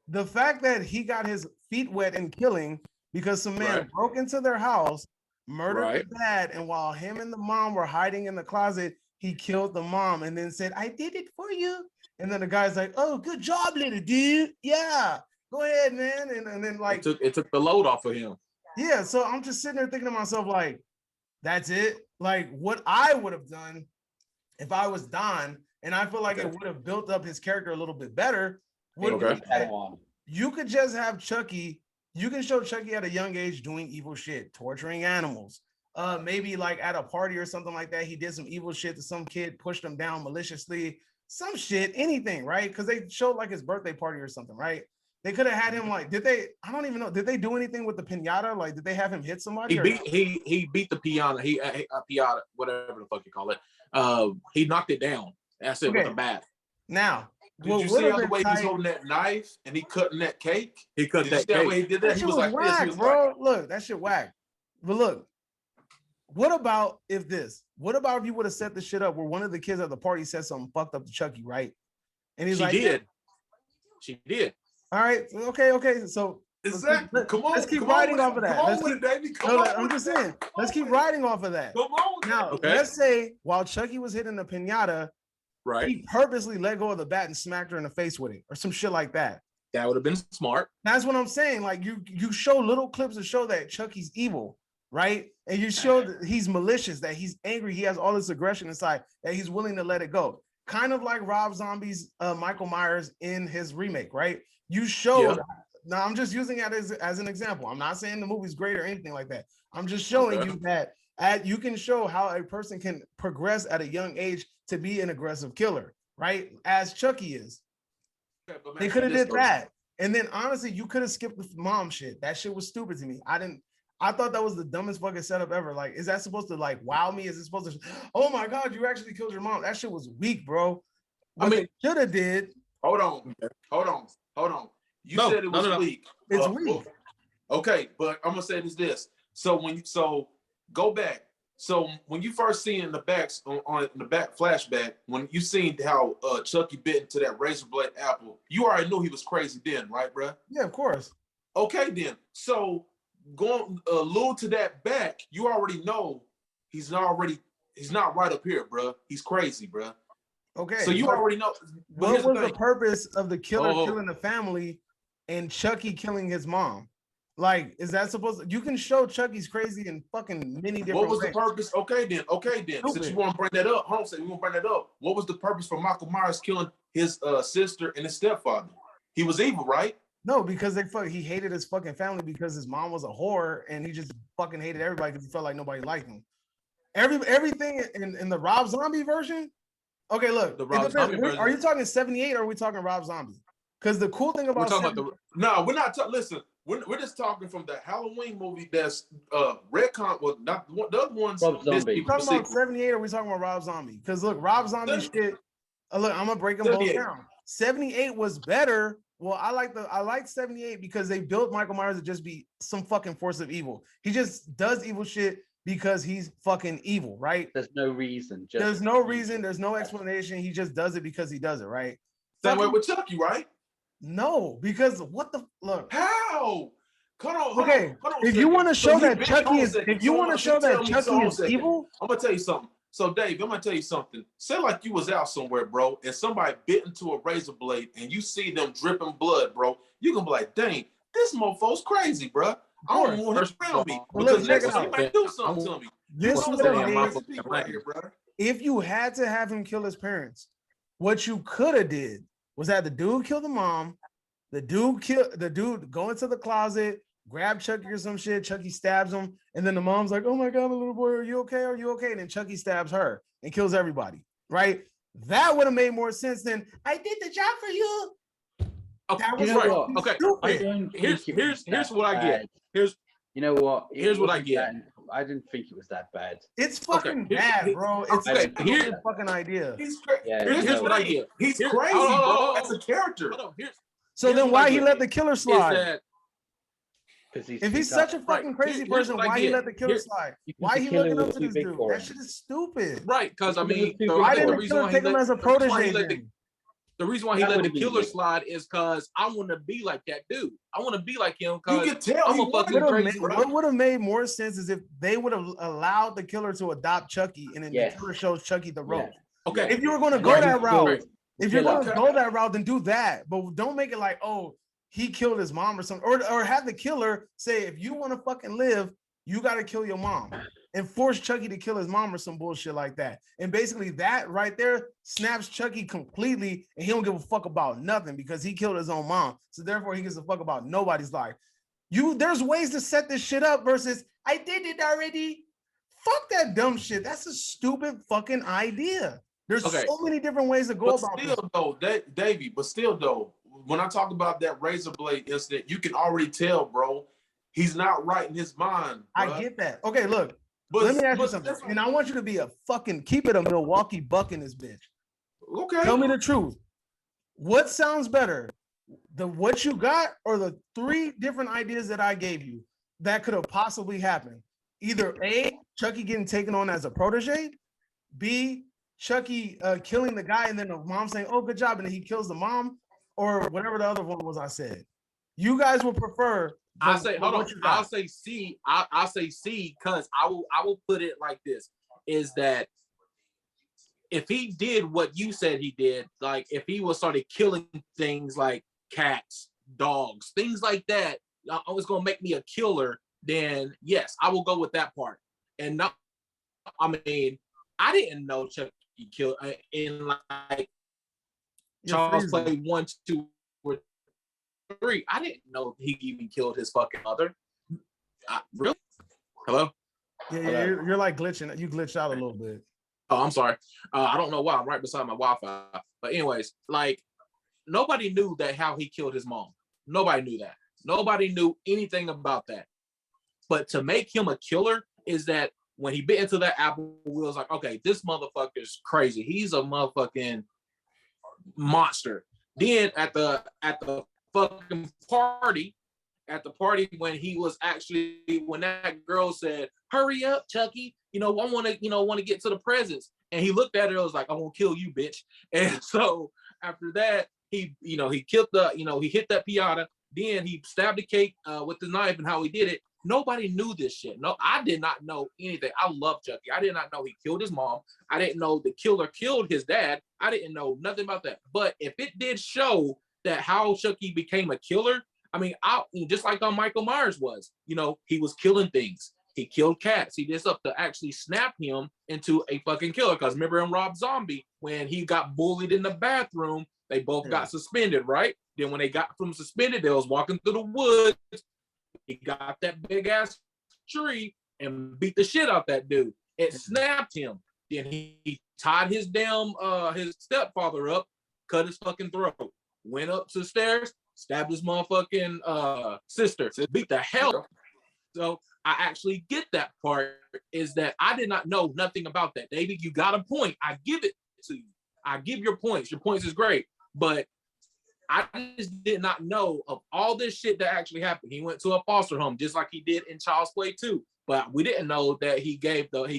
the fact that he got his feet wet in killing because some man broke into their house, murdered the dad, and while him and the mom were hiding in the closet, he killed the mom and then said, I did it for you. And then the guy's like, "Oh, good job, little dude. Yeah, go ahead, man." And then like, it took the load off of him. yeah. So I'm just sitting there thinking to myself, like, that's it. Like what I would have done if I was Don, and I feel like it would have built up his character a little bit better. Would be that you could just have Chucky. You can show Chucky at a young age doing evil shit, torturing animals. Maybe like at a party or something like that, he did some evil shit to some kid, pushed him down maliciously, some shit, anything, right? Because they showed like his birthday party or something, right? They could have had him like, did they? I don't even know. Did they do anything with the pinata? Like, did they have him hit somebody? He beat the piano. Piata, whatever the fuck you call it. He knocked it down. That's it with a bat. Now, did you see how the way he's holding that knife and he cutting that cake? He cut that cake. Way he did that. That He shit was like whack, this. He was bro. like, Look, that shit whack. But look, what about if this? What about if you would have set the shit up where one of the kids at the party said something fucked up to Chucky, right? And he's like, She did. All right, okay. So exactly. Come on, let's keep riding off of that. Come on with it, baby. Come on. I'm just saying, let's keep riding off of that. Come on. Now, let's say while Chucky was hitting the pinata, right, he purposely let go of the bat and smacked her in the face with it, or some shit like that. That would have been smart. That's what I'm saying. Like you show little clips to show that Chucky's evil, right? And you show that he's malicious, that he's angry, he has all this aggression inside, that he's willing to let it go. Kind of like Rob Zombie's Michael Myers in his remake, right? You showed. Now I'm just using it as an example. I'm not saying the movie's great or anything like that. I'm just showing you that you can show how a person can progress at a young age to be an aggressive killer, right? As Chucky is. They could have did that. And then honestly, you could have skipped the mom shit. That shit was stupid to me. I thought that was the dumbest fucking setup ever. Like, is that supposed to like wow me? Is it supposed to, oh my God, you actually killed your mom? That shit was weak, bro. What they should have did. Hold on. You said it was weak. It's weak. Okay, but I'm gonna say this. So go back. So when you first seen in the backs on the back flashback, when you seen how Chucky bit into that razor blade apple, you already knew he was crazy then, right, bro? Yeah, of course. Okay, then. So going allude to that back, you already know he's not right up here, bro. He's crazy, bro. Okay. So you already know. What was the purpose of the killer killing the family and Chucky killing his mom? Like, is that supposed to, you can show Chucky's crazy in fucking many different What was ways. the purpose? Okay then. Since you want to bring that up, what was the purpose for Michael Myers killing his sister and his stepfather? He was evil, right? No, because he hated his fucking family because his mom was a whore and he just fucking hated everybody because he felt like nobody liked him. Everything in the Rob Zombie version. Okay, look. Are you talking 78 or are we talking Rob Zombie? Because the cool thing about no, we're not talking. Listen, we're just talking from the Halloween movie that's retcon. Well, not the other ones. Rob Zombie. We talking about 78 or we talking about Rob Zombie? Because look, Rob Zombie shit. Look, I'm gonna break them both down. 78 was better. Well, I like 78 because they built Michael Myers to just be some fucking force of evil. He just does evil shit because he's fucking evil, right? There's no reason. There's no reason. There's no explanation. He just does it because he does it, right? Same way with Chucky, right? No, because what the look? How? Hold on. If you want to show that Chucky is, if you want to show that Chucky is evil, I'm gonna tell you something. So, Dave, I'm gonna tell you something. Say like you was out somewhere, bro, and somebody bit into a razor blade, and you see them dripping blood, bro. You gonna be like, "Dang, this mofo's crazy, bro. I don't want him around me because next time he might do something to me." This would have been right here, bro. If you had to have him kill his parents, what you could have did was have the dude kill the mom, the dude go into the closet, grab Chucky or some shit. Chucky stabs him, and then the mom's like, "Oh my God, my little boy, are you okay? Are you okay?" And then Chucky stabs her and kills everybody. Right? That would have made more sense than I did the job for you. Okay, That was right. Okay. Here's what I get. Here's what I get. I didn't think it was that bad. It's fucking bad, bro. It's a fucking idea. He's crazy. Here's what I get. He's crazy, bro. That's a character. So then why he let the killer slide? If he's such a fucking crazy person, why he let the killer slide? Why he looking up to this dude? That shit is stupid. Right, because I mean, why didn't the killer take him as a protege? The reason why he let the killer slide is because I want to be like that dude. I want to be like him because you can tell I'm a fucking crazy. What would have made more sense is if they would have allowed the killer to adopt Chucky and then the killer shows Chucky the rope. Okay. If you were going to go that route, If you're Killer. going to go that route, then do that. But don't make it like, oh, he killed his mom or something. Or have the killer say, if you want to fucking live, you got to kill your mom. And force Chucky to kill his mom or some bullshit like that. And basically that right there snaps Chucky completely, and he don't give a fuck about nothing because he killed his own mom. So therefore he gives a fuck about nobody's life. There's ways to set this shit up versus I did it already. Fuck that dumb shit. That's a stupid fucking idea. There's so many different ways to go about still, this. though, Davey, but still, though, when I talk about that razor blade incident, you can already tell, bro, he's not right in his mind. Bro. I get that. Okay, look. But, let me ask you something. And I want you to be a fucking keep it a Milwaukee Buck in this bitch. Okay. Tell me the truth. What sounds better? What you got or the 3 different ideas that I gave you that could have possibly happened? Either A, Chucky getting taken on as a protege, B, Chucky killing the guy and then the mom saying, oh, good job, and then he kills the mom, or whatever the other one was I said. You guys would prefer I say, hold on. I'll say C. I'll say C because I will put it like this: is that if he did what you said he did, like if he was started killing things like cats, dogs, things like that, I was gonna make me a killer. Then yes, I will go with that part. And not, I mean, I didn't know Chucky killed in like Charles Play 1, 2, or 3. I didn't know he even killed his fucking mother. Really? Hello? Yeah, you're like glitching. You glitched out a little bit. Oh, I'm sorry. I don't know why. I'm right beside my Wi-Fi. But anyways, like nobody knew that how he killed his mom. Nobody knew that. Nobody knew anything about that. But to make him a killer is that when he bit into that apple, we was like, okay, this motherfucker's crazy. He's a motherfucking monster. Then at the fucking party, when he was actually, when that girl said, hurry up, Chucky, I want to get to the presents. And he looked at her and was like, I'm gonna kill you, bitch. And so after that, he killed he hit that piata. Then he stabbed the cake with the knife, and how he did it. Nobody knew this shit. No, I did not know anything. I love Chucky. I did not know he killed his mom. I didn't know the killer killed his dad. I didn't know nothing about that. But if it did show that how Chucky became a killer, I mean, just like how Michael Myers was, he was killing things. He killed cats. He did stuff to actually snap him into a fucking killer. Because remember in Rob Zombie, when he got bullied in the bathroom, they both got suspended, right? Then when they got from suspended, they was walking through the woods. He got that big ass tree and beat the shit out that dude. It snapped him. Then he tied his his stepfather up, cut his fucking throat, went up to the stairs, stabbed his motherfucking sister, beat the hell. So I actually get that part, is that I did not know nothing about that. David, you got a point. I give it to you. I give your points. Your points is great. But I just did not know of all this shit that actually happened. He went to a foster home just like he did in Child's Play 2. But we didn't know that he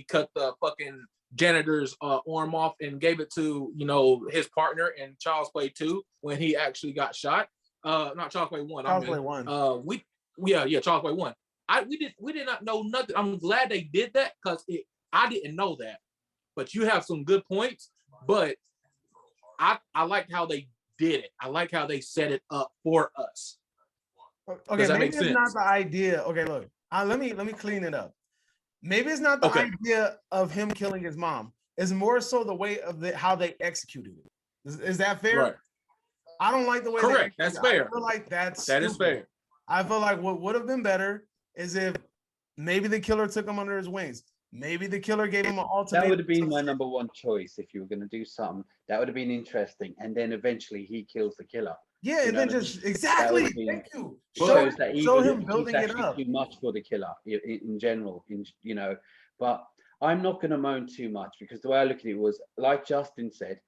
cut the fucking janitor's arm off and gave it to, his partner in Child's Play 2 when he actually got shot. Not Child's Play 1. Child's Play 1. Child's Play 1. We did not know nothing. I'm glad they did that because I didn't know that. But you have some good points. But I like how they did it. I like how they set it up for us. Okay, maybe it's not the idea. Okay, look, let me clean it up. Maybe it's not the idea of him killing his mom. It's more so the way of how they executed it. Is that fair? Right. I don't like the way. Correct. That's fair. I feel like that is fair. I feel like what would have been better is if maybe the killer took him under his wings. Maybe the killer gave him an ultimatum. That would have been my number one choice if you were going to do something. That would have been interesting. And then eventually he kills the killer. Yeah, and then just exactly. Thank you. Shows that show him building it up. Too much for the killer in general. But I'm not going to moan too much because the way I look at it was, like Justin said,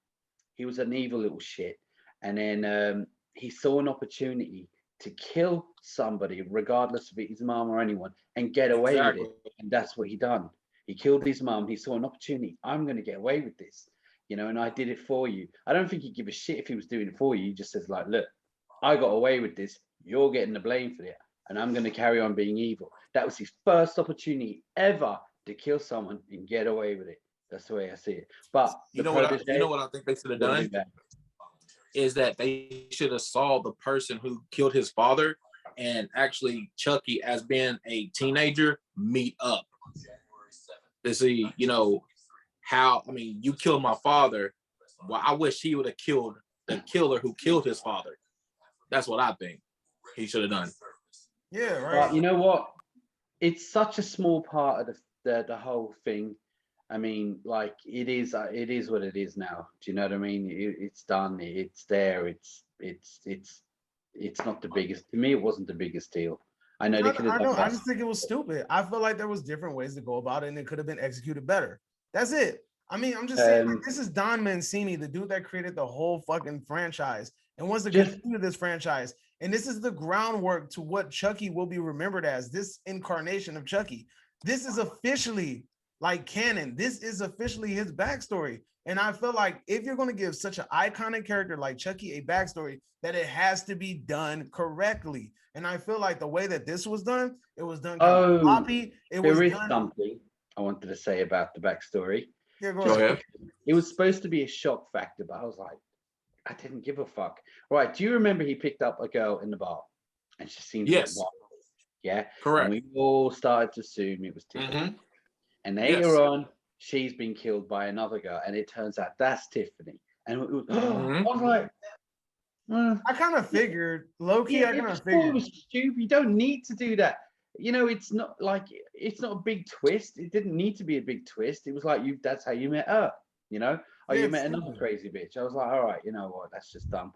he was an evil little shit, and then he saw an opportunity to kill somebody, regardless of his mom or anyone, and get away with it. And that's what he done. He killed his mom. He saw an opportunity. I'm going to get away with this, and I did it for you. I don't think he'd give a shit if he was doing it for you. He just says like, look, I got away with this. You're getting the blame for it. And I'm going to carry on being evil. That was his first opportunity ever to kill someone and get away with it. That's the way I see it. But you know what I think they should have done? is that they should have saw the person who killed his father and actually Chucky as being a teenager meet up to see, you know, how, I mean, you killed my father. Well, I wish he would have killed the killer who killed his father. That's what I think he should have done. Yeah, right. But you know what? It's such a small part of the whole thing. I mean, like it is what it is now. Do you know what I mean? It's done. It's there. It's not the biggest. To me, it wasn't the biggest deal. I know they could have I done know. I better. just think it was stupid. I feel like there was different ways to go about it, and it could have been executed better. That's it. I mean, I'm just saying, like, this is Don Mancini, the dude that created the whole fucking franchise and wants to continue this franchise. And this is the groundwork to what Chucky will be remembered as, this incarnation of Chucky. This is officially like canon. This is officially his backstory. And I feel like if you're going to give such an iconic character like Chucky a backstory, that it has to be done correctly. And I feel like the way that this was done, it was done kind of sloppy. There is something I wanted to say about the backstory. Yeah, go ahead. It was supposed to be a shock factor, but I was like, I didn't give a fuck. Right? Do you remember he picked up a girl in the bar, and she seemed Yes. wild? Yeah, Correct. And we all started to assume it was Tiffany. Mhm. And later on, she's been killed by another girl, and it turns out that's Tiffany. And it was, I was like, I kind of figured, low key. I kind of figured it was stupid. You don't need to do that. You know, it's not a big twist. It didn't need to be a big twist. It was like that's how you met her. You know, or you met another crazy bitch. I was like, all right, you know what? That's just dumb.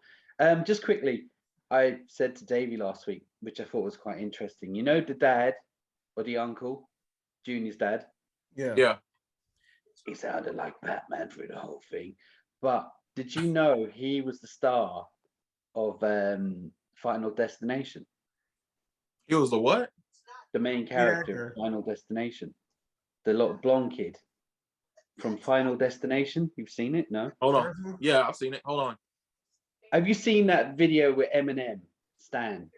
Just quickly, I said to Davey last week, which I thought was quite interesting. You know, the dad or the uncle, Junior's dad. Yeah. He sounded like Batman through the whole thing. But did you know he was the star of Final Destination? He was the what? The main character of Final Destination. The little blonde kid from Final Destination. You've seen it? No? Hold on. Yeah, I've seen it. Hold on. Have you seen that video with Eminem, Stan?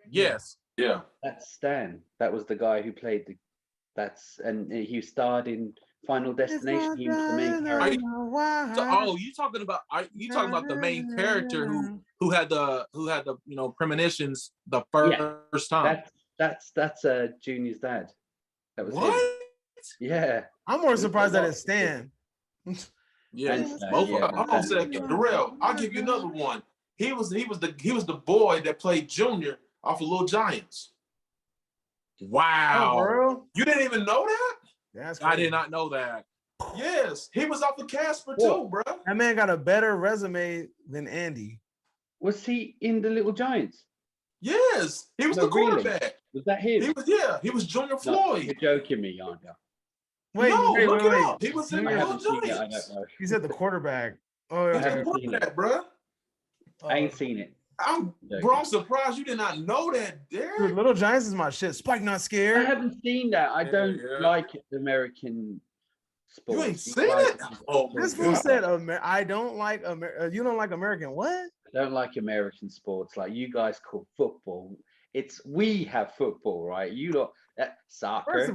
Yes. Yeah. That's Stan. That was the guy who played and he starred in Final Destination. He was the main character. You talking about the main character who had the premonitions the first time. That's Junior's dad. That was what? him. Yeah. I'm more surprised that it's Stan. Yeah. Hold on a second, Darrell. I'll give you another one. He was the boy that played Junior off of Little Giants. Wow. Oh, you didn't even know that? That's I did not know that. Yes, he was off of Casper too, bro. That man got a better resume than Andy. Was he in the Little Giants? Yes, he was the quarterback. Really? Was that him? He was Junior Floyd. You're joking me, aren't you? Wait, look it up. He was in the Little I Giants. don't know. He said the quarterback. Oh, He yeah. was the quarterback, bro. I ain't seen it. I'm surprised you did not know that, Derek. Dude, Little Giants is my shit. Spike Not I Scared. haven't seen that. I don't like American sports. You ain't seen it? Oh, this fool said, I don't like you don't like American what? I don't like American sports. Like you guys call football. We have football, right? You don't. Soccer.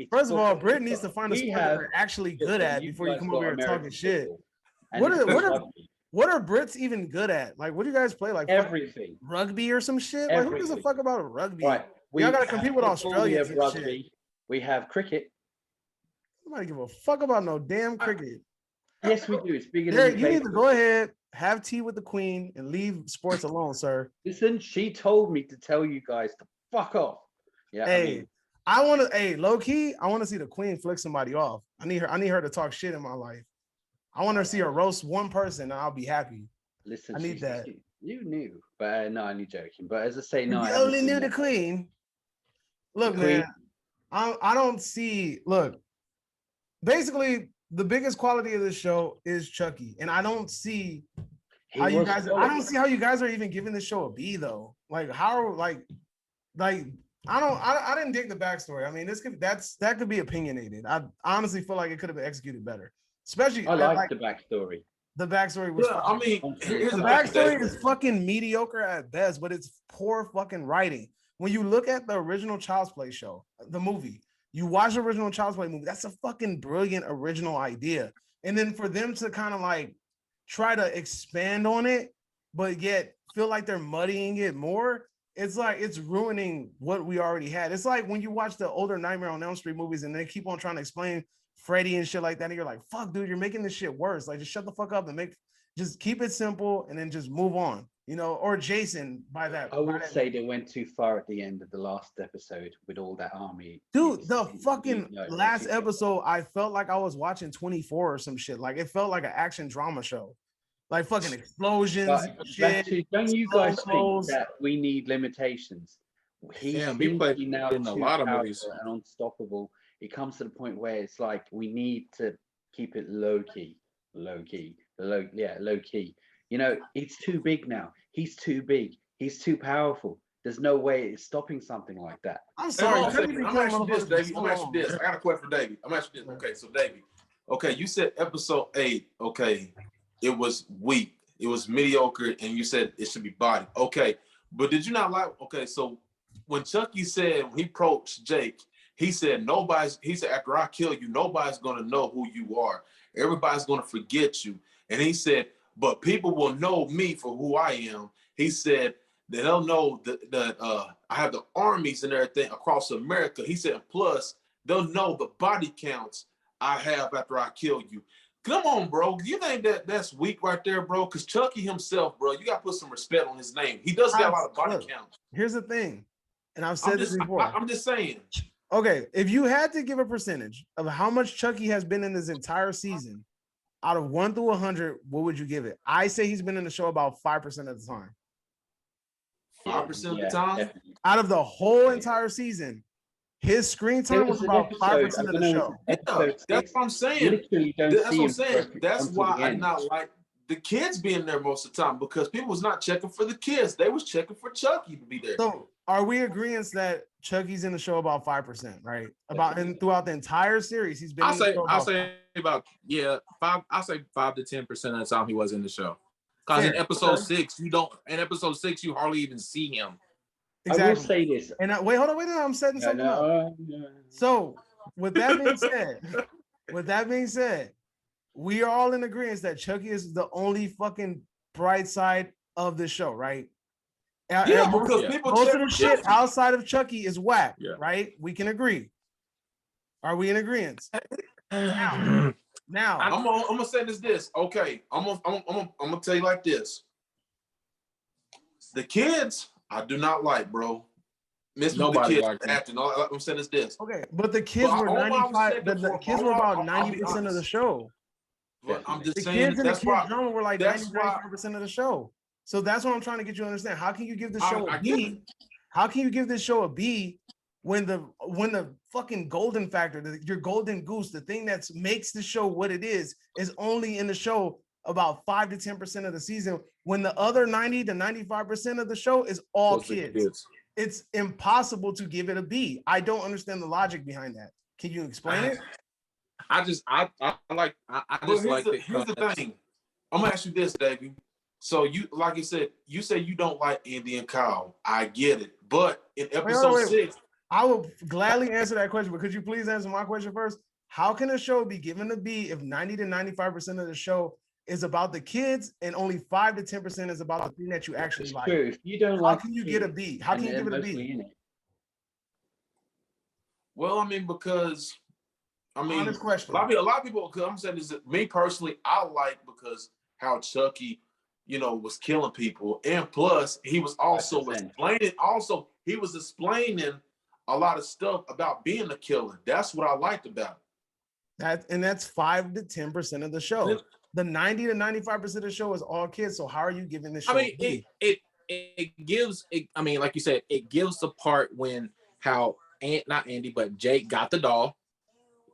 First of all, Britt needs to find a sport that they're actually good at before you come over here talking shit. What are Brits even good at? Like, what do you guys play? Like everything. Rugby or some shit? Like, who gives a fuck about rugby? Right. Y'all gotta compete with Australians. We have rugby. We have cricket. Nobody give a fuck about no damn cricket. Yes, we do. It's bigger than you need to go ahead, have tea with the queen, and leave sports alone, sir. Listen, she told me to tell you guys to fuck off. Yeah. Hey, I want to. Low key, I want to see the queen flick somebody off. I need her to talk shit in my life. I want to see her roast one person, and I'll be happy. Listen, I need that. You knew, but no, I'm only joking. But as I say, no, you only knew the queen. Look, man, I don't see. Look, basically, the biggest quality of this show is Chucky, and I don't see how you guys. I don't see how you guys are even giving this show a B though. Like how, like I didn't dig the backstory. I mean, that could be opinionated. I honestly feel like it could have been executed better. Especially, I like the backstory. The backstory was. Yeah, I mean, the backstory is fucking mediocre at best, but it's poor fucking writing. When you look at the original Child's Play show, the movie, you watch the original Child's Play movie. That's a fucking brilliant original idea. And then for them to kind of like try to expand on it, but yet feel like they're muddying it more, it's like it's ruining what we already had. It's like when you watch the older Nightmare on Elm Street movies and they keep on trying to explain Freddy and shit like that, and you're like, fuck, dude, you're making this shit worse. Like, just shut the fuck up and just keep it simple and then just move on, you know, or Jason by that. I would say they went too far at the end of the last episode with all that army. Dude, the fucking last episode, I felt like I was watching 24 or some shit. Like, it felt like an action drama show. Like fucking explosions, shit. Don't you guys think that we need limitations? He played now in a lot of movies and unstoppable. It comes to the point where it's like we need to keep it low key. You know, it's too big now. He's too big. He's too powerful. There's no way it's stopping something like that. I'm sorry. I'm asking this, Davey. I'm asking this. I got a question for Davey. I'm asking this. Okay, so Davey. Okay, you said episode 8. Okay, it was weak. It was mediocre, and you said it should be body. Okay, but did you not like? Okay, so when Chucky said when he approached Jake, he said after I kill you, nobody's gonna know who you are. Everybody's gonna forget you. And he said, but people will know me for who I am. He said that they'll know that I have the armies and everything across America. He said, plus they'll know the body counts I have after I kill you. Come on, bro. You think that's weak right there, bro? Because Chucky himself, bro, you got to put some respect on his name. He does got a lot of body counts. Here's the thing, and I've said this before. I'm just saying. Okay, if you had to give a percentage of how much Chucky has been in this entire season, out of 1 through 100, what would you give it? I say he's been in the show about 5% of the time. 5% of the time? Definitely. Out of the whole entire season, his screen time was about 5% of the show. That's what I'm saying. That's what I'm saying. That's why I not like the kids being there most of the time, because people was not checking for the kids. They was checking for Chucky to be there. So are we agreeing that Chucky's in the show about 5%, right? And throughout the entire series, he's been. I'll say about 5. I'll say 5 to 10% of the time he was in the show. Because in episode 6, you hardly even see him. Exactly. I will say this. And wait, hold on, I'm setting something up. So with that being said, we are all in agreement that Chucky is the only fucking bright side of the show, right? Yeah, because people most of the shit outside of Chucky is whack, right? We can agree. Are we in agreement? Now, I'm gonna say this. Okay, I'm gonna tell you like this. The kids, I do not like, bro. Nobody likes acting. I'm saying this. Okay, but the kids were 95. The kids were about 90% of the show. But I'm just the saying kids in the kids drama were like 95% of the show. So that's what I'm trying to get you to understand. How can you give this show a B? How can you give this show a B when the fucking golden factor, your golden goose, the thing that makes the show what it is only in the show about 5 to 10% of the season, when the other 90 to 95% of the show is all kids. It's impossible to give it a B. I don't understand the logic behind that. Can you explain it? Here's the thing. I'm gonna ask you this, Davey. So you say you don't like Andy and Kyle. I get it. But in episode 6, I will gladly answer that question, but could you please answer my question first? How can a show be given a B if 90 to 95% of the show is about the kids and only 5 to 10% is about the thing that you actually like? True. If you don't how can you get a B? How can you give it a B? Well, I mean, because honest question. A lot of people, because I'm saying this, me personally, I like because how Chucky, was killing people, and plus he was also explaining a lot of stuff about being a killer. That's what I liked about it. That's 5 to 10% of the show. The 90 to 95% of the show is all kids. So how are you giving this show? I mean, it gives. I mean, like you said, it gives the part when not Andy, but Jake got the doll,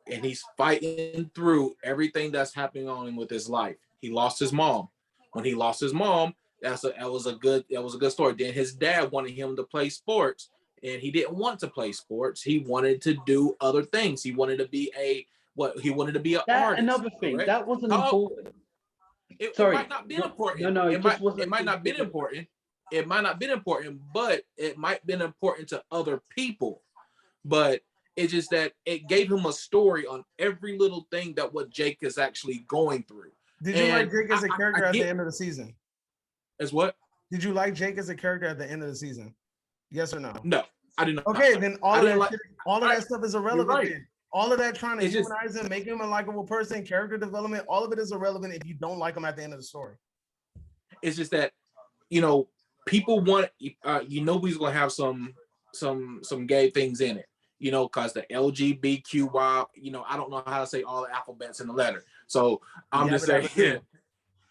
and he's fighting through everything that's happening on him with his life. He lost his mom. When he lost his mom, that was a good story. Then his dad wanted him to play sports, and he didn't want to play sports. He wanted to do other things. He wanted to be he wanted to be an artist. Another thing, correct? That wasn't important. It might not be important. No, it might not be important. It might not be important, but it might be important to other people. But it's just that it gave him a story on every little thing that what Jake is actually going through. Did you like And Jake as a character at the get end of the season? as what? Did you like Jake as a character at the end of the season? Yes or no? No, I did not. Okay, then all I of didn't that shit, all of that stuff is irrelevant. right. Then. All of that trying to It's just- humanize him, make him a likable person, character development, all of it is irrelevant if you don't like him at the end of the story. It's just that, you know, people want, you know, he's gonna have some gay things in it, you know, because the LGBTQY, you know, I don't know how to say all the alphabets in the letter, so I'm just saying,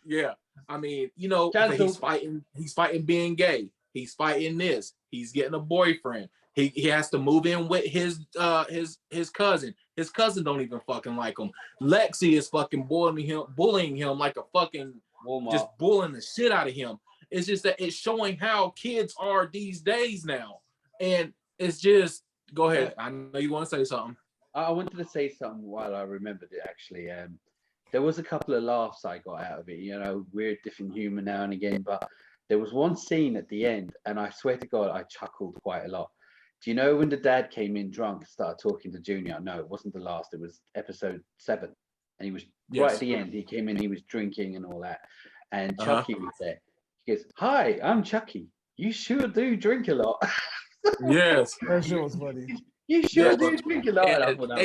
yeah. I mean, you know, he's fighting being gay. He's fighting this. He's getting a boyfriend. He has to move in with his cousin. His cousin don't even fucking like him. Lexi is fucking bullying him like a fucking just bullying the shit out of him. It's just that it's showing how kids are these days now, and it's just go ahead. I know you want to say something. I wanted to say something while I remembered it actually. There was a couple of laughs I got out of it. You know, we're different humor now and again, but there was one scene at the end, and I swear to God, I chuckled quite a lot. Do you know when the dad came in drunk and started talking to Junior? No, it wasn't the last. It was episode 7. And he was right at the end. He came in, he was drinking and all that. And Chucky was there. He goes, "Hi, I'm Chucky. You sure do drink a lot." Yes. That shit was funny. You sure do drink a lot. I thought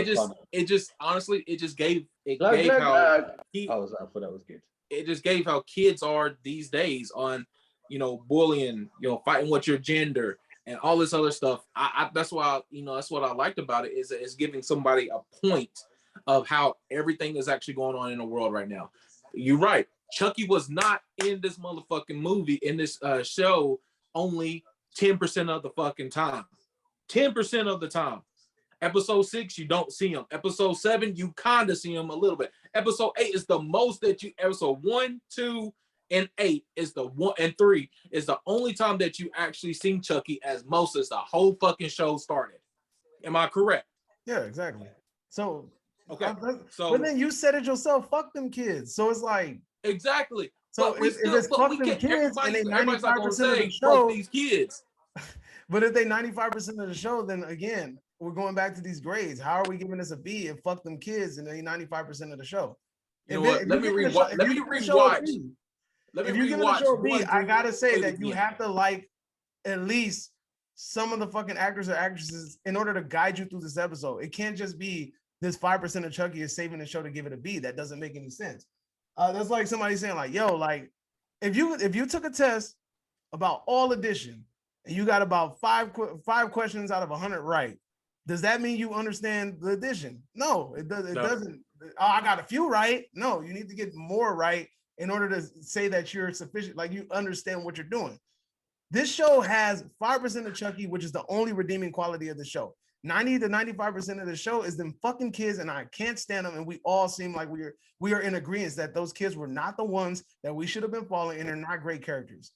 it just honestly, it just gave how I thought that was good. It just gave how kids are these days on, you know, bullying, you know, fighting with your gender and all this other stuff. That's why, you know, that's what I liked about it is it's giving somebody a point of how everything is actually going on in the world right now. You're right. Chucky was not in this motherfucking movie, in this show, only 10% of the fucking time. 10% of the time. Episode 6, you don't see him. Episode 7, you kind of see him a little bit. Episode 8 is the most that you. Episode 1, 2, and 8 is the 1 and 3 is the only time that you actually seen Chucky as most as the whole fucking show started. Am I correct? Yeah, exactly. So okay. But then you said it yourself. Fuck them kids. So it's like exactly. So if it's fuck them kids and they 95% of the show, these kids. But if they 95% of the show, then again, we're going back to these grades. How are we giving this a B and fuck them kids and they 95% of the show? You know what? Let me rewatch. If you give it a show a B, I gotta say that you have to like at least some of the fucking actors or actresses in order to guide you through this episode. It can't just be this 5% of Chucky is saving the show to give it a B. That doesn't make any sense. That's like somebody saying like, yo, like if you took a test about all addition and you got about five questions out of 100 right, does that mean you understand the addition? No, it does. It doesn't. Oh, I got a few right. No, you need to get more right in order to say that you're sufficient, like you understand what you're doing. This show has 5% of Chucky, which is the only redeeming quality of the show. 90 to 95% of the show is them fucking kids, and I can't stand them. And we all seem like we are in agreement that those kids were not the ones that we should have been following, and they're not great characters.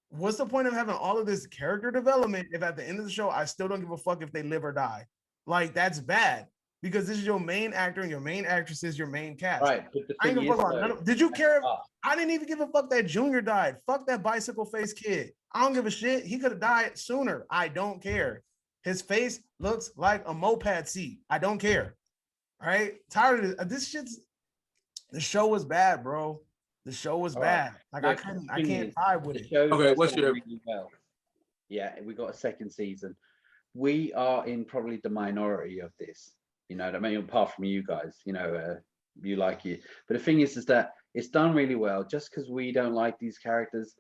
What's the point of having all of this character development if at the end of the show I still don't give a fuck if they live or die? Like that's bad because this is your main actor and your main actress is your main cast. Right. I ain't gonna fuck about did you care? I didn't even give a fuck that Junior died. Fuck that bicycle face kid. I don't give a shit. He could have died sooner. I don't care. His face looks like a moped seat. I don't care. All right. Tired of this shit's the show was bad, bro. The show was bad. Like I can't vibe with it. Okay, what's your really well. Yeah, we got a second season. We are in probably the minority of this. You know, I mean, apart from you guys, you know, you like it. But the thing is that it's done really well. Just because we don't like these characters,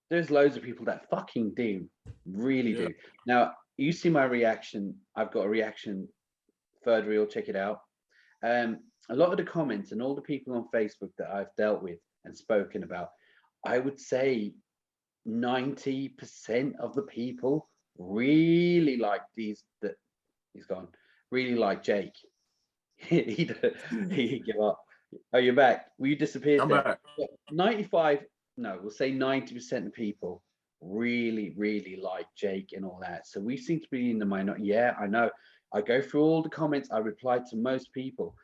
there's loads of people that fucking do, really do. Now, you see my reaction. I've got a reaction, third reel, check it out. A lot of the comments and all the people on Facebook that I've dealt with and spoken about, I would say 90% of the people really like these, that he's gone, really like Jake. he give up. Oh, you're back. Well, you disappeared. I'm back. 95, no, we'll say 90% of people really, really like Jake and all that. So we seem to be in the minority. Yeah, I know. I go through all the comments. I reply to most people.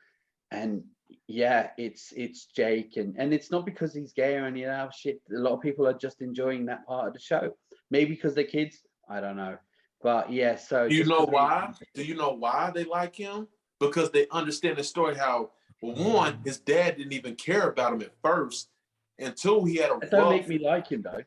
And yeah, it's Jake. And it's not because he's gay or any of that shit. A lot of people are just enjoying that part of the show. Maybe because they're kids. I don't know. But yeah, so. Do you know why? Do you know why they like him? Because they understand the story, how Well, one, his dad didn't even care about him at first, and two, he had a That don't rough. make me like him though.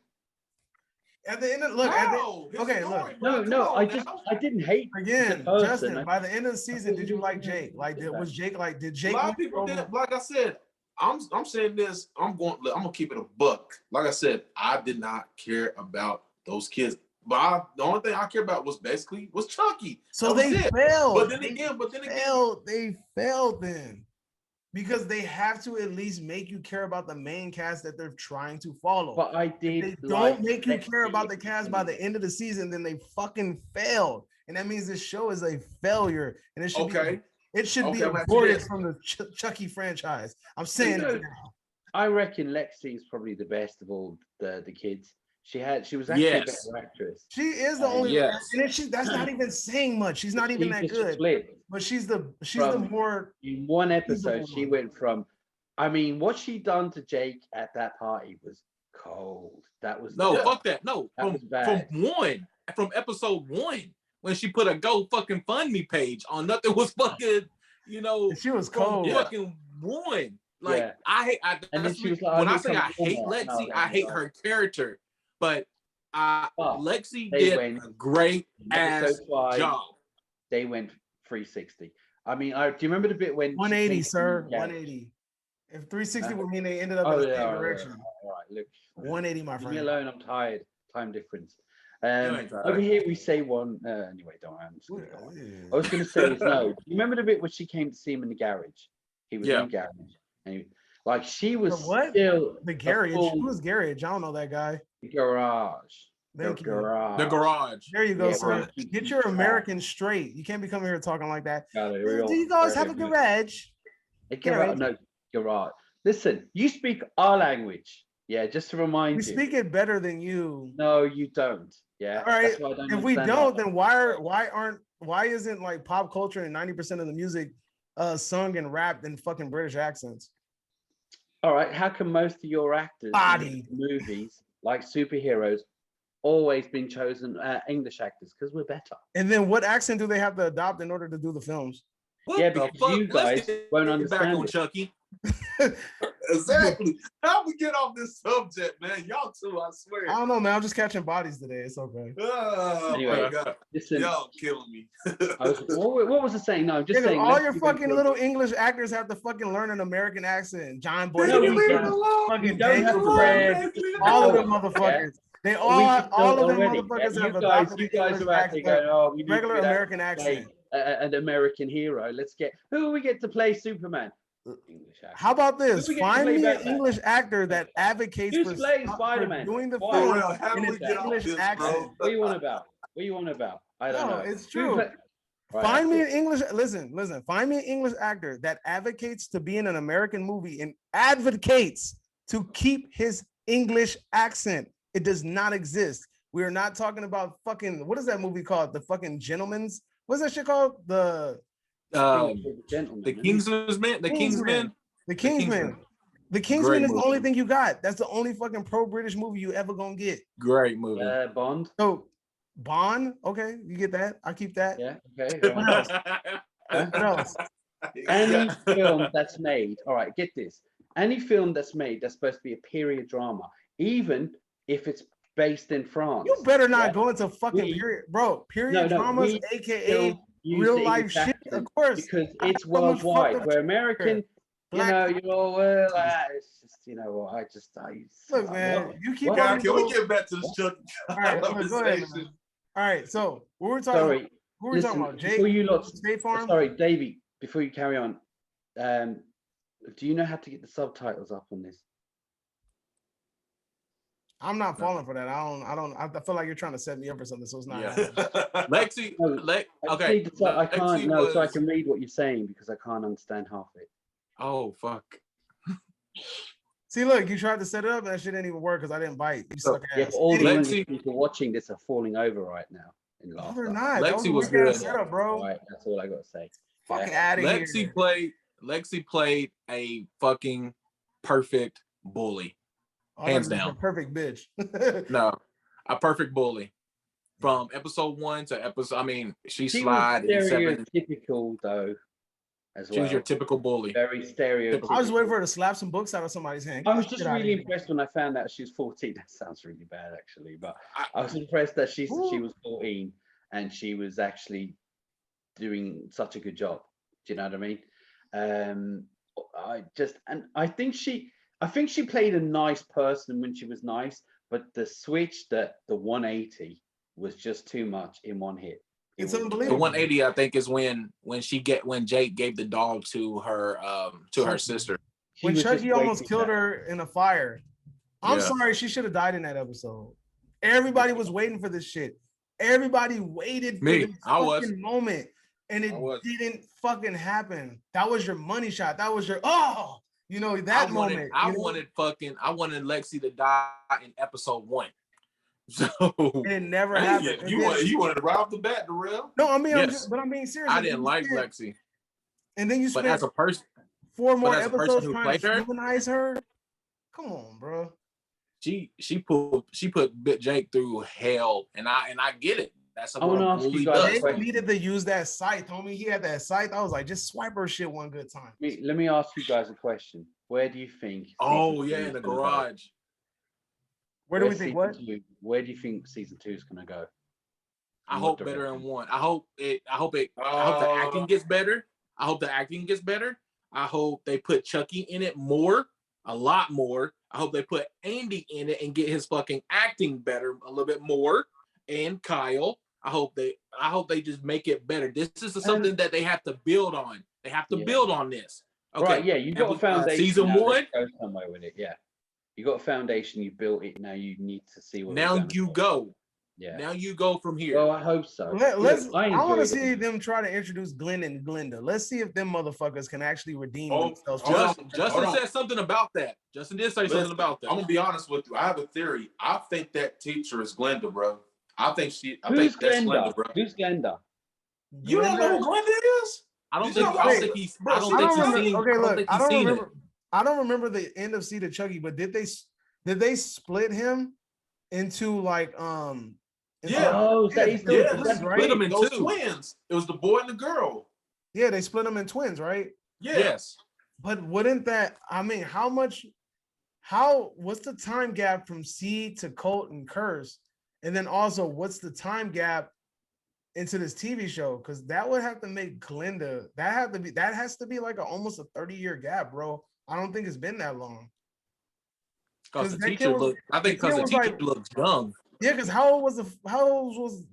At the end of look, No, he's okay, annoying, look. bro. No, Come no, on I didn't hate again, the person. Justin. By the end of the season, did you like Jake? Like, was Jake like? Did Jake? A lot of people did. Like I said, I'm saying this. I'm gonna keep it a buck. Like I said, I did not care about those kids. But the only thing I care about was Chucky. So That was they it. failed. But then again, They failed then. Because they have to at least make you care about the main cast that they're trying to follow. But I If did. they like don't make you Lexi care about the cast by the end of the season, then they fucking failed. And that means this show is a failure. And it should okay. be Okay, I'm aborted actually- from the Chucky franchise. I'm saying it now. I reckon Lexi is probably the best of all the kids. She was actually a Yes. better actress. She is the only Yes. and that's not even saying much. She's not even She that just good. flipped. But she's the From- more In one She's the episode, she one. went from. I mean, what she done to Jake at that party was cold. That was No, bad. fuck that. No, That from was bad. episode 1, when she put a Go fucking Fund Me page on nothing was fucking, she was from cold. fucking 1. Like Yeah. I hate. And then That's she was me- like, when "I I need say some I hate Walmart," and I was Lexi, I like, hate "No." her character, but But Lexi they did went- a great ass Episode 5, job. they went 360. I mean, do you remember the bit when she 180, came sir. to the garage? 180. If 360 Huh? would mean they ended up Oh, in the yeah, same all right, direction. all right, look. 180, my Leave me friend. alone. I'm tired. Time difference. ain't Over tired. here we say one. Anyway, don't worry. I'm just gonna go on. I was Yeah. going to say is no. You remember the bit when she came to see him in the garage? He was Yeah. in the garage, and like she was The what? still The garage. full- Who's garage? I don't know that guy. garage. Thank The you. garage. The garage. There you go, Yeah, sir. well, keep- Get keep your track. American straight. You can't be coming here talking like that. Got it, Do real- you guys have a very good. garage? A garage. No, garage. Listen, you speak our language. Yeah, just to remind We you. speak it better than you. No, you don't. Yeah. All right. That's why I don't If we understand don't, that. then why isn't like pop culture and 90% of the music sung and rapped in fucking British accents? All right, how come most of your actors in Body. movies, like superheroes, always been chosen English actors? Because we're better. And then what accent do they have to adopt in order to do the films? What Yeah, the because fuck? you Let's guys get won't back understand on it. Chucky. Exactly. How we get off this subject, man? Y'all too, I swear. I don't know, man. I'm just catching bodies today. It's okay. Oh Anyway, my god. Listen, Y'all killing me. what was I saying? No, I'm just Nigga, saying. all let's your keep fucking it- little English actors have to fucking learn an American accent. John Boy, No, Leave we me don't. alone. fucking We don't have David to Fred, learn. all of them Yeah. motherfuckers. They We all just all know of them already. motherfuckers Yeah, have you guys adopted are English out there going, accent, oh, we need regular to get American play accent. an American hero. Let's get who do we get to play Superman? English actor. How about this? Who we get to Find play me an Batman? English actor that advocates Who's for, playing for Spider-Man? doing the Why? film Well, how in do an we get off English this, accent. bro? What you want about? What you want about? I don't No, know. it's Who true. Right, Find me that's an English. Listen. Find me an English actor that advocates to be in an American movie and advocates to keep his English accent. It does not exist. We are not talking about fucking. What is that movie called? The fucking Gentleman's. What's that shit called? The Gentleman, The isn't it? Kingsman. The Kingsman. The Kingsman. Kingsman. The Kingsman Great is the only movie. thing you got. That's the only fucking pro-British movie you ever gonna get. Great movie. Bond. So Bond, okay, you get that. I'll keep that. Yeah. Okay. What else? What else? Any Yeah. film that's made, all right, get this. Any film that's made that's supposed to be a period drama, even if it's based in France. You better not yeah, go into fucking We- period, bro. Period No, dramas, we aka still use real the life English shit, accent of course. because I it's have so much fucked worldwide. up We're American, Black- you're all well, it's just, I Look, man, what? you keep What? on. Guys, can we get back to the Chucky All right, look, go ahead, conversation? man. All right, so what we're talking. Sorry, Who were we talking listen, about? Jake. before you lot, State Farm. sorry, Davey, before you carry on, do you know how to get the subtitles up on this? I'm not falling for that. I feel like you're trying to set me up or something, so it's not. Yeah. happening. Lexi. No, Le- I okay. need to- I can't Lexi know, so I was- can read what you're saying because I can't understand half it. Oh fuck. See, look, you tried to set it up, and that shit didn't even work because I didn't bite. You suck Yeah, ass. but all the Idiot. English Lexi- people watching this are falling over right now in No, laughter. they're not. That Lexi was was a weird ass good. setup, bro. All right, that's all I got to say. Fucking Yeah. out of Lexi here. played a fucking perfect bully. Oh, I hands thought you said down. perfect bitch. No, a perfect bully. From episode 1 to episode, I mean, she She slide in was 7. stereotypical though. as She was well. your typical bully. Very stereotypical. I was waiting for her to slap some books out of somebody's hand. I was Get just out of really here. impressed when I found out she was 14. That sounds really bad, actually, but I- I was impressed that she Ooh. was 14 and she was actually doing such a good job. Do you know what I mean? I think she played a nice person when she was nice, but the switch, the 180 was just too much in one hit. It It's was- The unbelievable. 180, I think, is when Jake gave the dog to her sister. she When was just Chucky almost way too killed fast. her in a fire. I'm Yeah. sorry, she should have died in that episode. Everybody was waiting for this shit. Everybody waited for Me, this I was. fucking moment, and it I was. didn't fucking happen. That was your money shot. That was your that I moment. wanted Lexi to die in episode 1. So And it never Hey, happened. And you then- wanted to right off the bat, Darrell. no, I mean, Yes. I'm being serious. I And then didn't you like spent- Lexi, And then you but spent as a person, 4 more as a person episodes who trying played to her- humanize her. Come on, bro. she put Bit Jake through hell, and I get it. That's I what wanna a ask you bully guys a does. They question. needed to use that scythe, homie. He had that scythe. I was like, just swipe her shit one good time. Let me ask you guys a question. Where do you think? Oh season yeah, two in is the gonna go? garage. Where do we Where's think season what? two- Where do you think season 2 is going to go? I In hope what better direction? in 1. I hope the acting gets better. I hope the acting gets better. I hope they put Chucky in it more, a lot more. I hope they put Andy in it and get his fucking acting better a little bit more. And Kyle. I hope they just make it better. This is something that they have to build on. They have to Yeah. build on this. Okay. Right, yeah, you got a foundation. Season now, 1. let's go somewhere with it. Yeah, you got a foundation. You built it. Now you need to see what. Now we're gonna you do. go. Yeah. Now you go from here. Well, I hope so. I Look, want to enjoyed see it. them try to introduce Glenn and Glenda. Let's see if them motherfuckers can actually redeem Oh, themselves. hold on. Justin Hold on. said something about that. Justin did say something Listen, about that. I'm gonna be honest with you. I have a theory. I think that teacher is Glenda, bro. I think Who's that's Glenda, bro. Who's Glenda? You don't know who Glenda is? I don't You think know, I don't wait, think he's bro, I I don't don't think he's remember- seen Okay, I don't look, think I he's don't seen it. remember. I don't remember the end of Seed of Chucky, but did they split him into like Yeah. Oh, is that yeah, he's still yeah, that's right. Split them in Those 2. twins. It was the boy and the girl. yeah, they split him in twins, right? Yeah. Yes. But wouldn't that, I mean, what's the time gap from Seed to Colt and Curse? And then also, what's the time gap into this TV show? Because that would have to make Glenda, that has to be like almost a 30-year gap, bro. I don't think it's been that long. Because 'Cause the that teacher kid was- looked. I think the kid because the was teacher like- looks young. Yeah, because how old was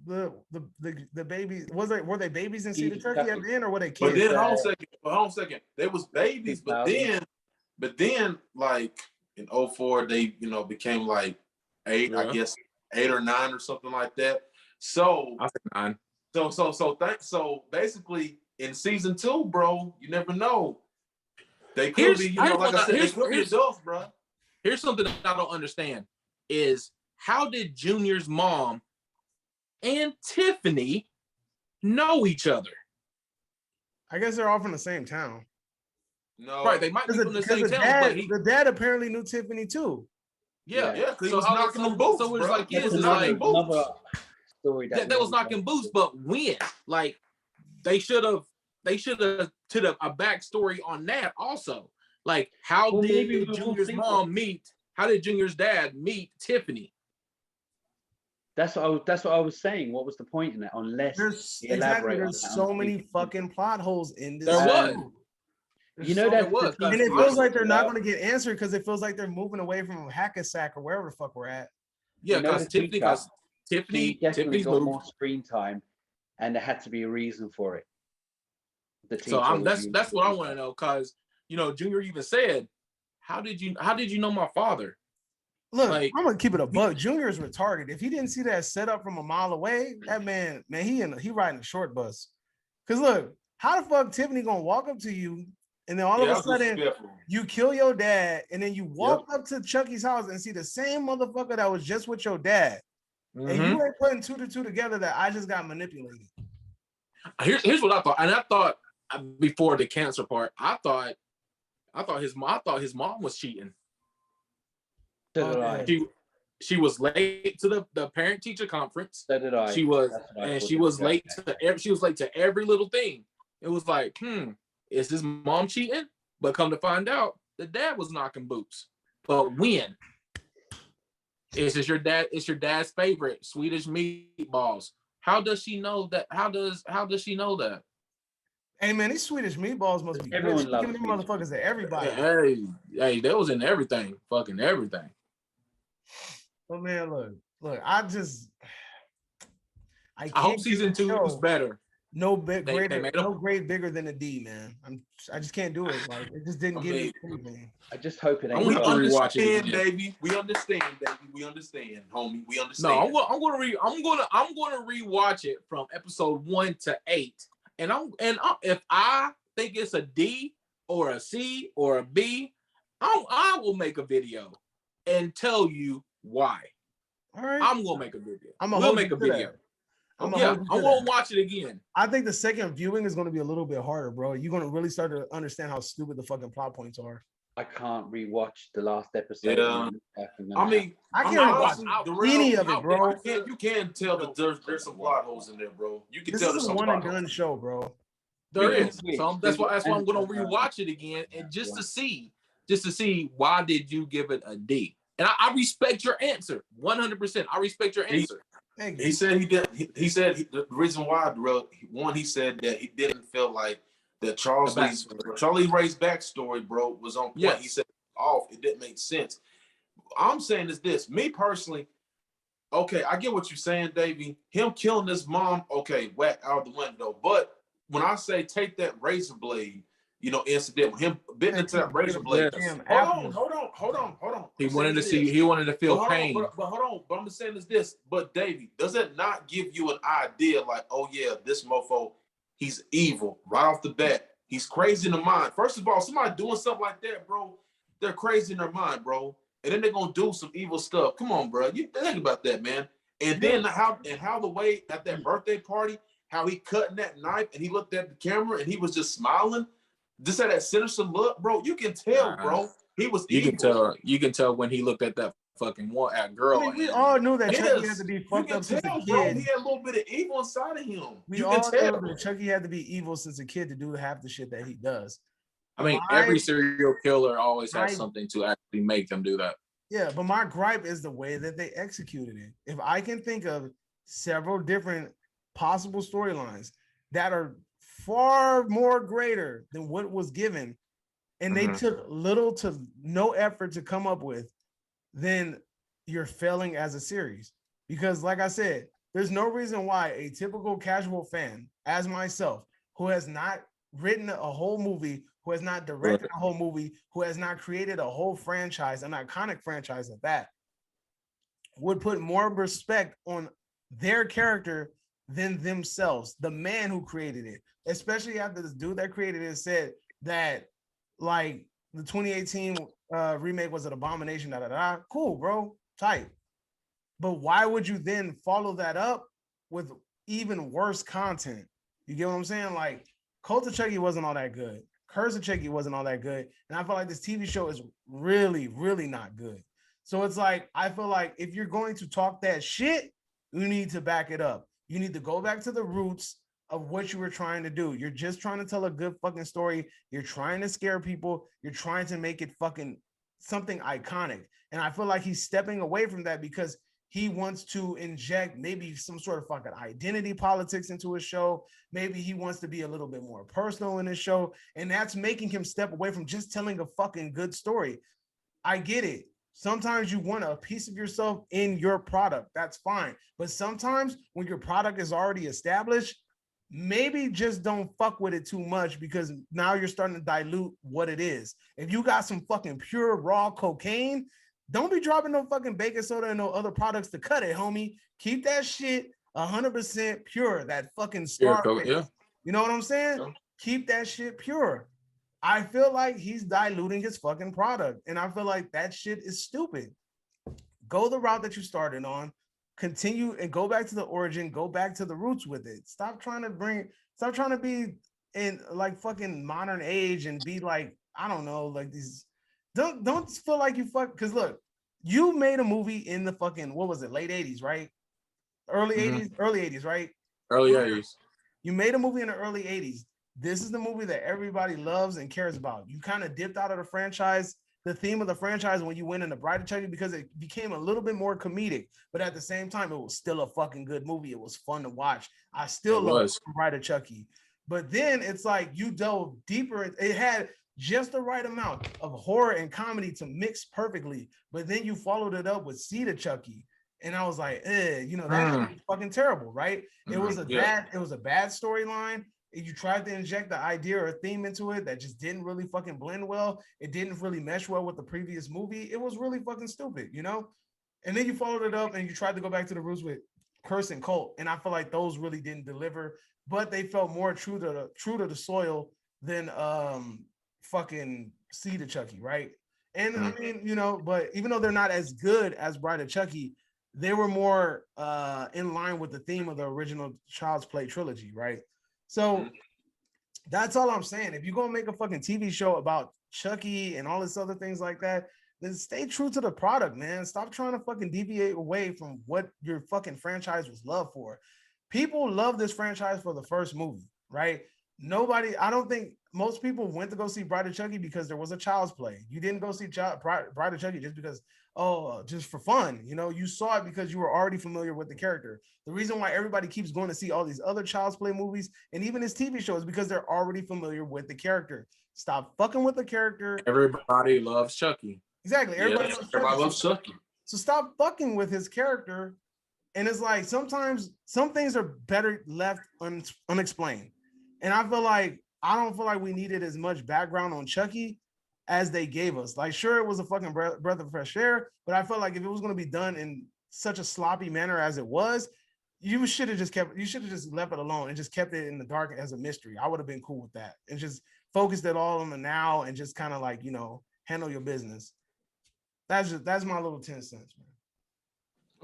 the baby? Were they babies in Seed of Chucky at the end, or were they kids? But then Yeah. hold on a second. They was babies, but 2000. then like in 04, they became like 8, I Yeah. guess 8 or 9 or something like that. So I think 9. so basically in season 2, bro, you never know. They could be, like I said, they could be adults, bro. Here's something that I don't understand: is how did Junior's mom and Tiffany know each other? I guess they're all from the same town. No, Right, they might be from the same town, but The dad apparently knew Tiffany too. yeah. Yeah, 'cause he So was how- knocking so- them boots, so it's bro. like He this was is knocking like boots. another story that They was knocking boots, but when? Like they should have to a backstory on that also. Like how Well, maybe did we'll Junior's see mom meet? How did Junior's dad meet Tiffany? That's what I was saying. What was the point in that? Unless There's you elaborate there's on so how many big- fucking plot holes in this. There was. show. You know There's that was, the and it TV feels like they're not show- going to get answered because it feels like they're moving away from Hackensack or wherever the fuck we're at. Yeah, You know because the Tiffany, teacher, She definitely Tiffany's got moved. more screen time, and there had to be a reason for it. The So teacher was that's what I using want to screen know, because Junior even said, how did you know my father? Look, Like- I'm gonna keep it a buck. Junior is retarded. If he didn't see that setup from a mile away, that man, he riding a short bus. Cause look, how the fuck Tiffany gonna walk up to you and then all of a sudden you kill your dad and then you walk up to Chucky's house and see the same motherfucker that was just with your dad, and Mhm. you ain't putting 2 to 2 together that I just got manipulated. Here's what I thought, and I thought before the cancer part, I thought his mom was cheating. So did I. She was late to the parent teacher conference. So did I. She was, That's what I and thought she it was was. late to every little thing. It was like, Is his mom cheating? But come to find out, the dad was knocking boots. But when? It's just your dad. It's your dad's favorite Swedish meatballs. How does she know that? How does she know that? Hey man, these Swedish meatballs must be good. Everyone She's loves giving them Swedish motherfuckers to everybody. Hey, that was in everything, fucking everything. But man, look, I I can't hope season give the 2 is show better. no bit They greater, made no them. grade bigger than a D, man. I just can't do it. Like it just didn't I give me mean, anything. I just hope it I'm ain't. We gonna garbage. rewatch it understand, again. baby. We understand, baby. We understand, homie. We No, understand. I'm gonna rewatch it from episode 1 to 8, and if I think it's a D or a C or a B, I will make a video and tell you why. All right. I'm gonna make a video. I'ma We'll hold make you a to video. that. I'ma Yeah, hold you I'm to gonna that. watch it again. I think the second viewing is going to be a little bit harder, bro. You're going to really start to understand how stupid the fucking plot points are. I can't rewatch the last episode. Yeah. I mean, I I'm can't honestly, watch the any real, of it, bro. you can tell that there's some plot holes in there, bro. You can This tell is there's a some one plot and holes. done show, bro. There Yeah. is. So that's why I'm gonna rewatch it again and just to see why did you give it a D. And I respect your answer 100%. I respect your answer. Thank He you. said he did. He said the reason why, one, he said that he didn't feel like that Charlie Ray's backstory, bro, was on point. Yes. He said off. It didn't make sense. I'm saying is this. Me personally, okay, I get what you're saying, Davey. Him killing his mom, okay, whack out the window. But when I say take that razor blade, incident with him bitten into that razor blade. Yes. Hold on. He I'm wanted saying to this. he wanted to feel But pain. hold on. But I'm just saying is this. But Davey, does it not give you an idea like, oh yeah, this mofo, he's evil right off the bat. He's crazy in the mind. First of all, somebody doing something like that, bro, they're crazy in their mind, bro. And then they're gonna do some evil stuff. Come on, bro. You think about that, man. And then how the way at that birthday party, how he cutting that knife and he looked at the camera and he was just smiling. Just had that sinister look, bro. You can tell, bro. He was evil. You can tell when he looked at that fucking girl. I mean, we all knew that Chucky Yes. had to be You fucked can up since a tell, bro. kid. He had a little bit of evil inside of him. We You all can tell. knew that Chucky had to be evil since a kid to do half the shit that he does. I mean, My- every serial killer always has my- something to actually make them do that. Yeah, but my gripe is the way that they executed it. If I can think of several different possible storylines that are far more greater than what was given, and they took little to no effort to come up with, then you're failing as a series. Because like I said, there's no reason why a typical casual fan, as myself, who has not written a whole movie, who has not directed a whole movie, who has not created a whole franchise, an iconic franchise at that, would put more respect on their character than themselves, the man who created it, especially after this dude that created it said that like the 2018 remake was an abomination, cool, bro, tight. But why would you then follow that up with even worse content? You get what I'm saying? Like Cult of Chucky wasn't all that good. Curse of Chucky wasn't all that good. And I feel like this TV show is really, really not good. So it's like, I feel like if you're going to talk that shit, you need to back it up. You need to go back to the roots of what you were trying to do. You're just trying to tell a good fucking story. You're trying to scare people. You're trying to make it fucking something iconic. And I feel like he's stepping away from that because he wants to inject maybe some sort of fucking identity politics into his show. Maybe he wants to be a little bit more personal in his show. And that's making him step away from just telling a fucking good story. I get it. Sometimes you want a piece of yourself in your product. That's fine. But sometimes when your product is already established, maybe just don't fuck with it too much because now you're starting to dilute what it is. If you got some fucking pure raw cocaine, don't be dropping no fucking baking soda and no other products to cut it, homie. Keep that shit 100% pure. That fucking Scarface. Yeah. You know what I'm saying? Yeah. Keep that shit pure. I feel like he's diluting his fucking product, and I feel like that shit is stupid. Go the route that you started on, continue and go back to the origin, go back to the roots with it. Stop trying to be in like fucking modern age and be like, I don't know, like these. Don't feel like you fuck, because look, you made a movie in the fucking, what was it, late 80s, right? Early 80s, right? Early 80s. You made a movie in the early 80s. this is the movie that everybody loves and cares about. You kind of dipped out of the franchise, the theme of the franchise, when you went into Bride of Chucky, because it became a little bit more comedic, but at the same time, it was still a fucking good movie. It was fun to watch. I still love Bride of Chucky. But then it's like you dove deeper. It had just the right amount of horror and comedy to mix perfectly. But then you followed it up with Seed of Chucky. And I was like, you know, that was fucking terrible, right? It was a bad storyline. You tried to inject the idea or theme into it that just didn't really fucking blend well. It didn't really mesh well with the previous movie. It was really fucking stupid, you know? And then you followed it up and you tried to go back to the roots with Curse and Cult. And I feel like those really didn't deliver, but they felt more true to the soil than fucking Seed of Chucky, right? And I mean, you know, but even though they're not as good as Bride of Chucky, they were more in line with the theme of the original Child's Play trilogy, right? So that's all I'm saying. If you're gonna make a fucking TV show about Chucky and all this other things like that, then stay true to the product, man. Stop trying to fucking deviate away from what your fucking franchise was loved for. People love this franchise for the first movie, right? I don't think most people went to go see Bride of Chucky because there was a Child's Play. You didn't go see Bride of Chucky just because, just for fun. You know, you saw it because you were already familiar with the character. The reason why everybody keeps going to see all these other Child's Play movies and even this TV show is because they're already familiar with the character. Stop fucking with the character. Everybody loves Chucky. Exactly. Everybody loves Chucky. So stop fucking with his character. And it's like sometimes some things are better left unexplained. And I don't feel like we needed as much background on Chucky as they gave us. Like, sure, it was a fucking breath of fresh air, but I felt like if it was going to be done in such a sloppy manner as it was, you should have just left it alone and just kept it in the dark as a mystery. I would have been cool with that and just focused it all on the now and just kind of like, you know, handle your business. That's my little 10 cents, man.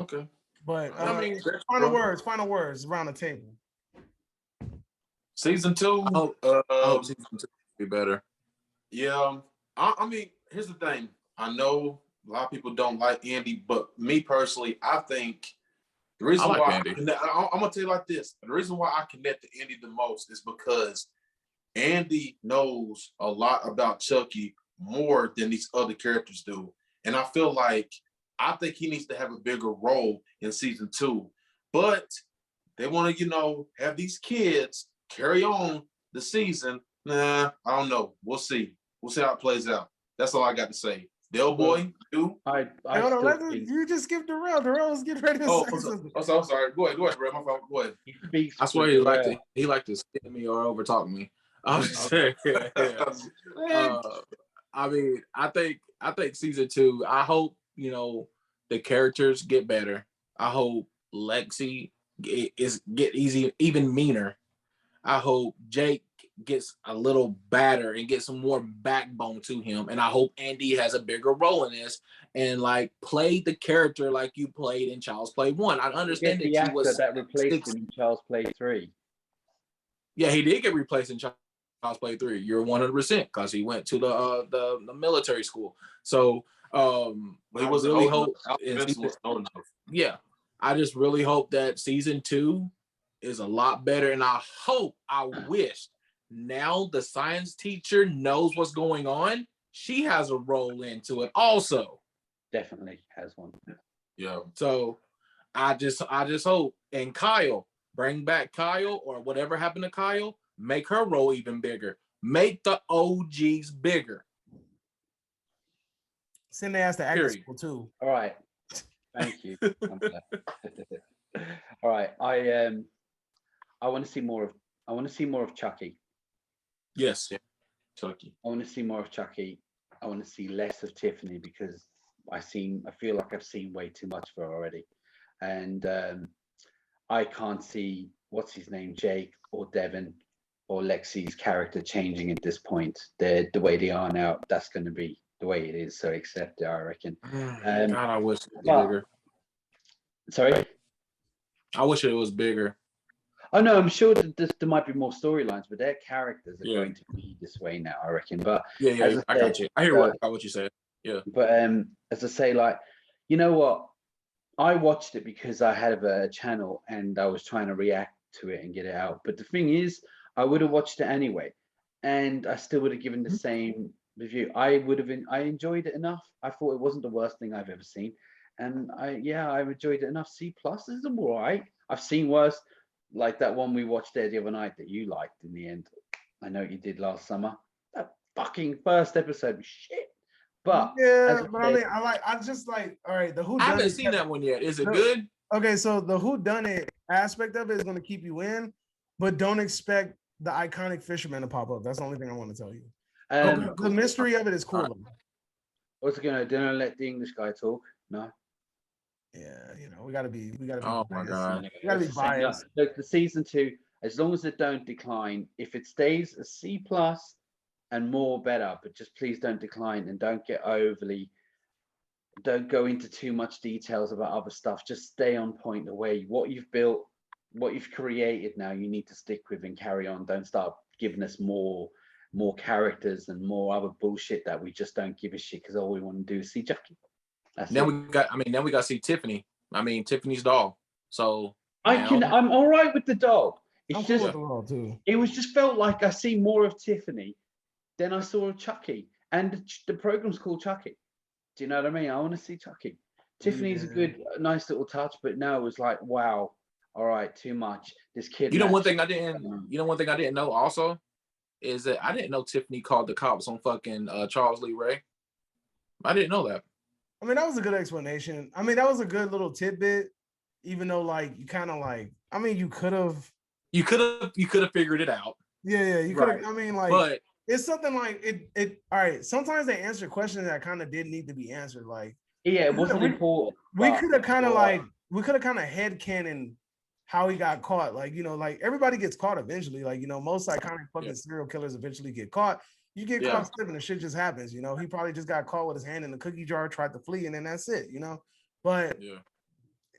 Okay. But I mean, final words around the table. Season 2. I hope season 2 will be better. Yeah. I mean, here's the thing. I know a lot of people don't like Andy, but me personally, I think the reason why I'm gonna tell you like this. The reason why I connect to Andy the most is because Andy knows a lot about Chucky more than these other characters do. And I think he needs to have a bigger role in season 2. But they want to, you know, have these kids carry on the season. Nah, I don't know. We'll see. We'll see how it plays out. That's all I got to say. Del Boy, you? You just skipped Darrell. Darrell was getting ready to say something. I'm sorry. Go ahead, Darrell. My fault. Go ahead. I swear he liked to skip me or overtalk me. I'm just saying. I mean, I think season 2, I hope, you know, the characters get better. I hope Lexi get even meaner. I hope Jake gets a little badder and get some more backbone to him. And I hope Andy has a bigger role in this and like play the character like you played in Child's Play 1. I understand that he was that replaced him in Child's Play 3. Yeah, he did get replaced in Child's Play 3. You're 100% because he went to the military school. So I really hope. Yeah, I just really hope that season 2 is a lot better, and I wish now the science teacher knows what's going on. She has a role into it also. Definitely has one. Yeah. So I just hope, and Kyle, bring back Kyle or whatever happened to Kyle, make her role even bigger. Make the OGs bigger. Send their ass to acting school too. All right. Thank you. All right. I want to see more of Chucky. Yes. Yeah. Chucky. I want to see more of Chucky. I want to see less of Tiffany because I feel like I've seen way too much of her already. And I can't see what's his name, Jake or Devin or Lexi's character changing at this point. The way they are now, that's going to be the way it is. So accept it, I reckon. God, I wish it was bigger. Sorry? I wish it was bigger. Oh no, I'm sure that there might be more storylines, but their characters are going to be this way now, I reckon. But yeah, I got you. I hear what you said. Yeah. But as I say, like, you know what? I watched it because I had a channel and I was trying to react to it and get it out. But the thing is, I would have watched it anyway, and I still would have given the same review. I enjoyed it enough. I thought it wasn't the worst thing I've ever seen, and I enjoyed it enough. C plus is all right. I've seen worse, like that one we watched there the other night that you liked in the end. I know you did last summer. That fucking first episode was shit. But yeah, but I mean, I just like, all right, the who I done haven't it. seen that one yet. Is it No. good? Okay, so the who done it aspect of it is going to keep you in, but don't expect the iconic fisherman to pop up. That's the only thing I want to tell you. The mystery of it is cool. What's it gonna do? Don't let the English guy talk. No. Yeah, you know, we gotta be. Oh my God. We gotta be biased. Look, the season 2, as long as it don't decline, if it stays a C plus and more, better. But just please don't decline and don't go into too much details about other stuff. Just stay on point the way what you've built, what you've created. Now you need to stick with and carry on. Don't start giving us more characters and more other bullshit that we just don't give a shit because all we want to do is see Chucky. Then we got to see Tiffany. I mean, Tiffany's doll. So I'm all right with the doll. It's I'm just cool with the doll too. it was just felt like I see more of Tiffany than I saw of Chucky, and the program's called Chucky. Do you know what I mean? I want to see Chucky. Tiffany's a nice little touch, but now it was like, wow, all right, too much. This kid. One thing I didn't know also is that I didn't know Tiffany called the cops on fucking Charles Lee Ray. I didn't know that. I mean, that was a good explanation. I mean, that was a good little tidbit, even though like you kind of like, I mean, you could have figured it out. Yeah, you could have. Right. I mean, like, but it's something like it. All right, sometimes they answer questions that kind of didn't need to be answered. Like, yeah, it wasn't important. We could have kind of headcanon how he got caught. Like, you know, like everybody gets caught eventually. Like, you know, most iconic fucking serial killers eventually get caught. You get caught slipping, the shit just happens. You know, he probably just got caught with his hand in the cookie jar, tried to flee, and then that's it. You know, but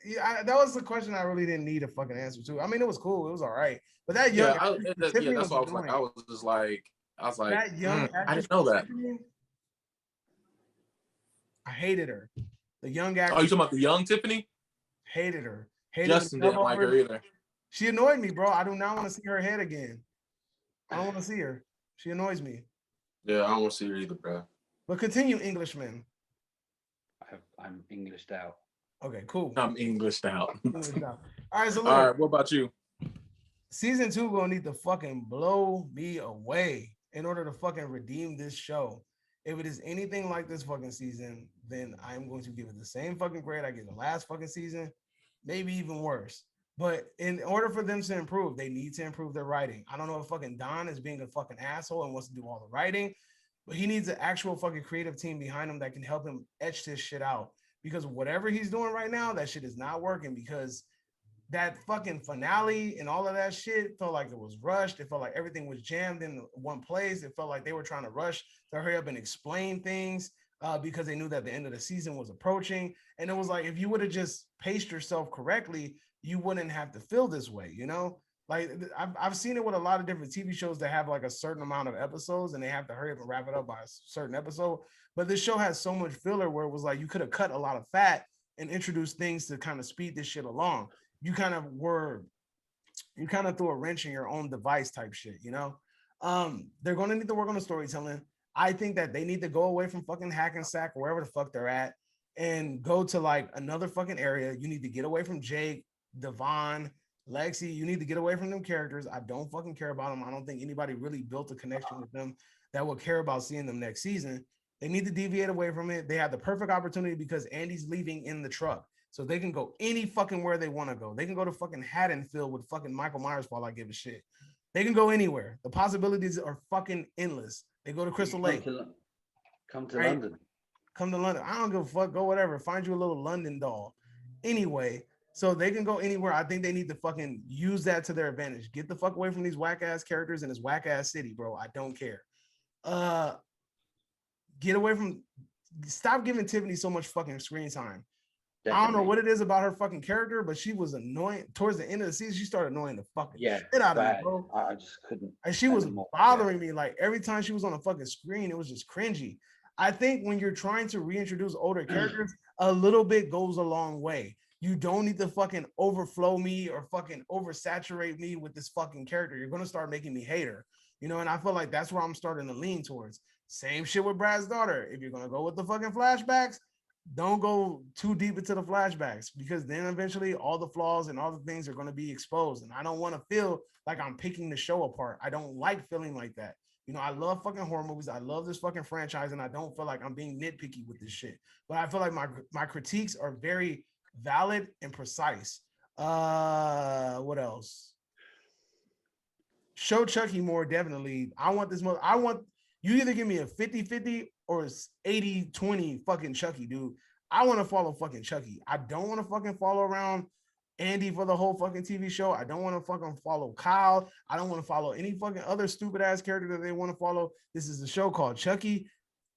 that was the question I really didn't need a fucking answer to. I mean, it was cool, it was all right, but that young, that's what I was like. I was like, that young, I didn't know that. I hated her. The young actress. Oh, you talking about the young Tiffany? Hated her. Justin didn't like her either. She annoyed me, bro. I do not want to see her head again. I don't want to see her. She annoys me. Yeah, I don't want to see her either, bro. But continue, Englishman. I'm Englished out. Okay, cool. I'm Englished out. All right, so look, all right, what about you? Season 2 gonna need to fucking blow me away in order to fucking redeem this show. If it is anything like this fucking season, then I'm going to give it the same fucking grade I gave the last fucking season, maybe even worse. But in order for them to improve, they need to improve their writing. I don't know if fucking Don is being a fucking asshole and wants to do all the writing, but he needs an actual fucking creative team behind him that can help him etch this shit out. Because whatever he's doing right now, that shit is not working, because that fucking finale and all of that shit felt like it was rushed. It felt like everything was jammed in one place. It felt like they were trying to rush to hurry up and explain things because they knew that the end of the season was approaching. And it was like, if you would have just paced yourself correctly, you wouldn't have to feel this way, you know? Like, I've seen it with a lot of different TV shows that have like a certain amount of episodes and they have to hurry up and wrap it up by a certain episode. But this show has so much filler where it was like you could have cut a lot of fat and introduced things to kind of speed this shit along. You kind of threw a wrench in your own device type shit, you know? They're going to need to work on the storytelling. I think that they need to go away from fucking Hackensack, wherever the fuck they're at, and go to like another fucking area. You need to get away from Jake, Devon, Lexi. You need to get away from them characters. I don't fucking care about them. I don't think anybody really built a connection with them that will care about seeing them next season. They need to deviate away from it. They have the perfect opportunity because Andy's leaving in the truck. So they can go any fucking where they want to go. They can go to fucking Haddonfield with fucking Michael Myers for all I give a shit. They can go anywhere. The possibilities are fucking endless. They go to Crystal Lake. Come to London. Come to London. I don't give a fuck. Go whatever. Find you a little London doll. Anyway, so they can go anywhere. I think they need to fucking use that to their advantage. Get the fuck away from these whack ass characters in this whack ass city, bro. I don't care. Get away from. Stop giving Tiffany so much fucking screen time. Definitely. I don't know what it is about her fucking character, but she was annoying towards the end of the season. She started annoying the fucking shit out of me, bro. I just couldn't. And she was bothering me. Like every time she was on a fucking screen, it was just cringy. I think when you're trying to reintroduce older characters, a little bit goes a long way. You don't need to fucking overflow me or fucking oversaturate me with this fucking character. You're gonna start making me hate her, you know. And I feel like that's where I'm starting to lean towards. Same shit with Brad's daughter. If you're gonna go with the fucking flashbacks, don't go too deep into the flashbacks, because then eventually all the flaws and all the things are going to be exposed. And I don't want to feel like I'm picking the show apart. I don't like feeling like that. You know, I love fucking horror movies. I love this fucking franchise, and I don't feel like I'm being nitpicky with this shit. But I feel like my critiques are very valid and precise. What else? Show Chucky more, definitely. I want this. I want you either give me a 50-50 or 80-20 fucking Chucky, dude. I want to follow fucking Chucky. I don't want to fucking follow around Andy for the whole fucking TV show. I don't want to fucking follow Kyle. I don't want to follow any fucking other stupid ass character that they want to follow. This is a show called Chucky.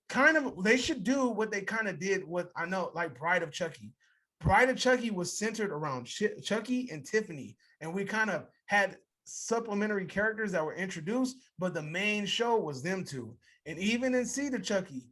Kind of, they should do what they kind of did with, I know, like Bride of Chucky. Bride of Chucky was centered around Chucky and Tiffany, and we kind of had supplementary characters that were introduced, but the main show was them two. And even in Seed of Chucky,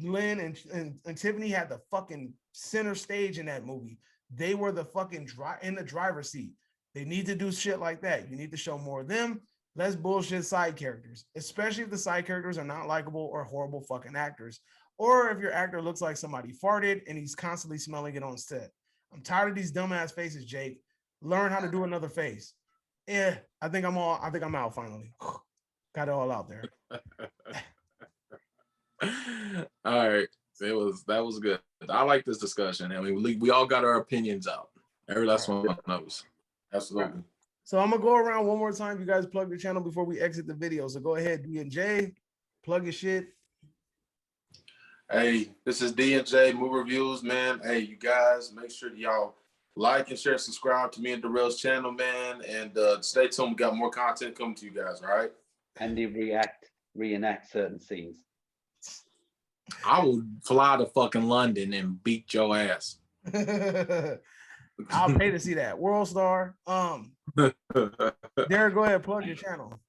Glenn, and Tiffany had the fucking center stage in that movie. They were the fucking in the driver's seat. They need to do shit like that. You need to show more of them, less bullshit side characters, especially if the side characters are not likable or horrible fucking actors, or if your actor looks like somebody farted and he's constantly smelling it on set. I'm tired of these dumbass faces, Jake. Learn how to do another face. Yeah, I think I'm out finally. Got it all out there. All right. That was good. I like this discussion. I mean, we all got our opinions out. Every last one knows. Absolutely. So I'm gonna go around one more time. You guys plug your channel before we exit the video. So go ahead, D&J, plug your shit. Hey, this is D&J Movie Reviews, man. Hey, you guys, make sure y'all like and share, subscribe to me and Darrell's channel, man. And stay tuned. We got more content coming to you guys, all right? And they reenact certain scenes. I will fly to fucking London and beat your ass. I'll pay to see that. World Star. Derek, go ahead, plug your channel.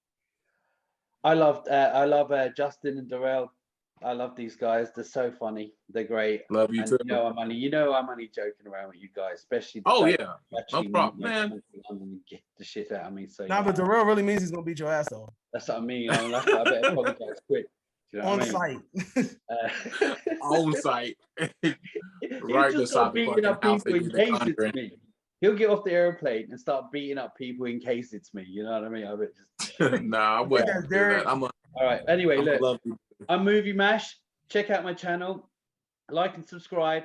I love Justin and Darrell. I love these guys. They're so funny. They're great. Love you and too. I'm only joking around with you guys, especially. Oh yeah, no problem, man. Get the shit out of me. So but Darrell really means he's gonna beat your ass though. That's what I mean. I better apologize quick. You know on site. On site. Right beside beating up people in case it's me. He'll get off the airplane and start beating up people in case it's me. You know what I mean? I bet just. Nah, I wouldn't do that. All right. Anyway, look. I'm Movie Mash. Check out my channel. Like and subscribe.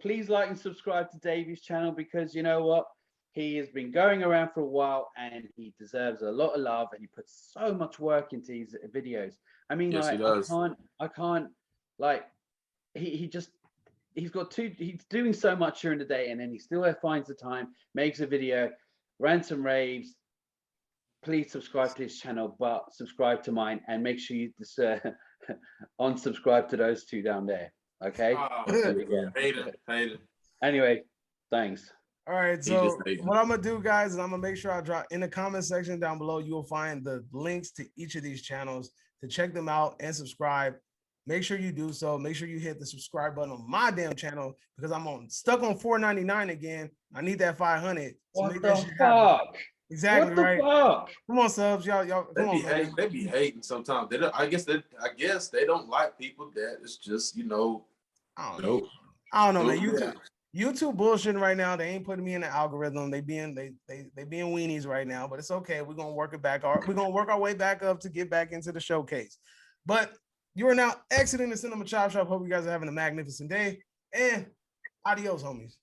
Please like and subscribe to Davey's channel, because you know what? He has been going around for a while and he deserves a lot of love, and he puts so much work into his videos. I mean, yes, like, I can't like he's doing so much during the day, and then he still finds the time, makes a video, rants and raves. Please subscribe to his channel, but subscribe to mine, and make sure you unsubscribe to those two down there. Okay. Hate it. Anyway, thanks. All right. So what I'm gonna do, guys, is I'm gonna make sure I drop in the comment section down below. You will find the links to each of these channels to check them out and subscribe. Make sure you do so. Make sure you hit the subscribe button on my damn channel, because I'm stuck on $4.99 again. I need that 500. So what the fuck? Exactly, what the right? Fuck? Come on, subs, y'all. They be hating sometimes. I guess they don't like people that it's just, you know. I don't know, man. YouTube bullshitting right now. They ain't putting me in the algorithm. They being weenies right now, but it's okay. We're gonna work it back. We're gonna work our way back up to get back into the showcase. But you are now exiting the Cinema Chop Shop. Hope you guys are having a magnificent day, and adios, homies.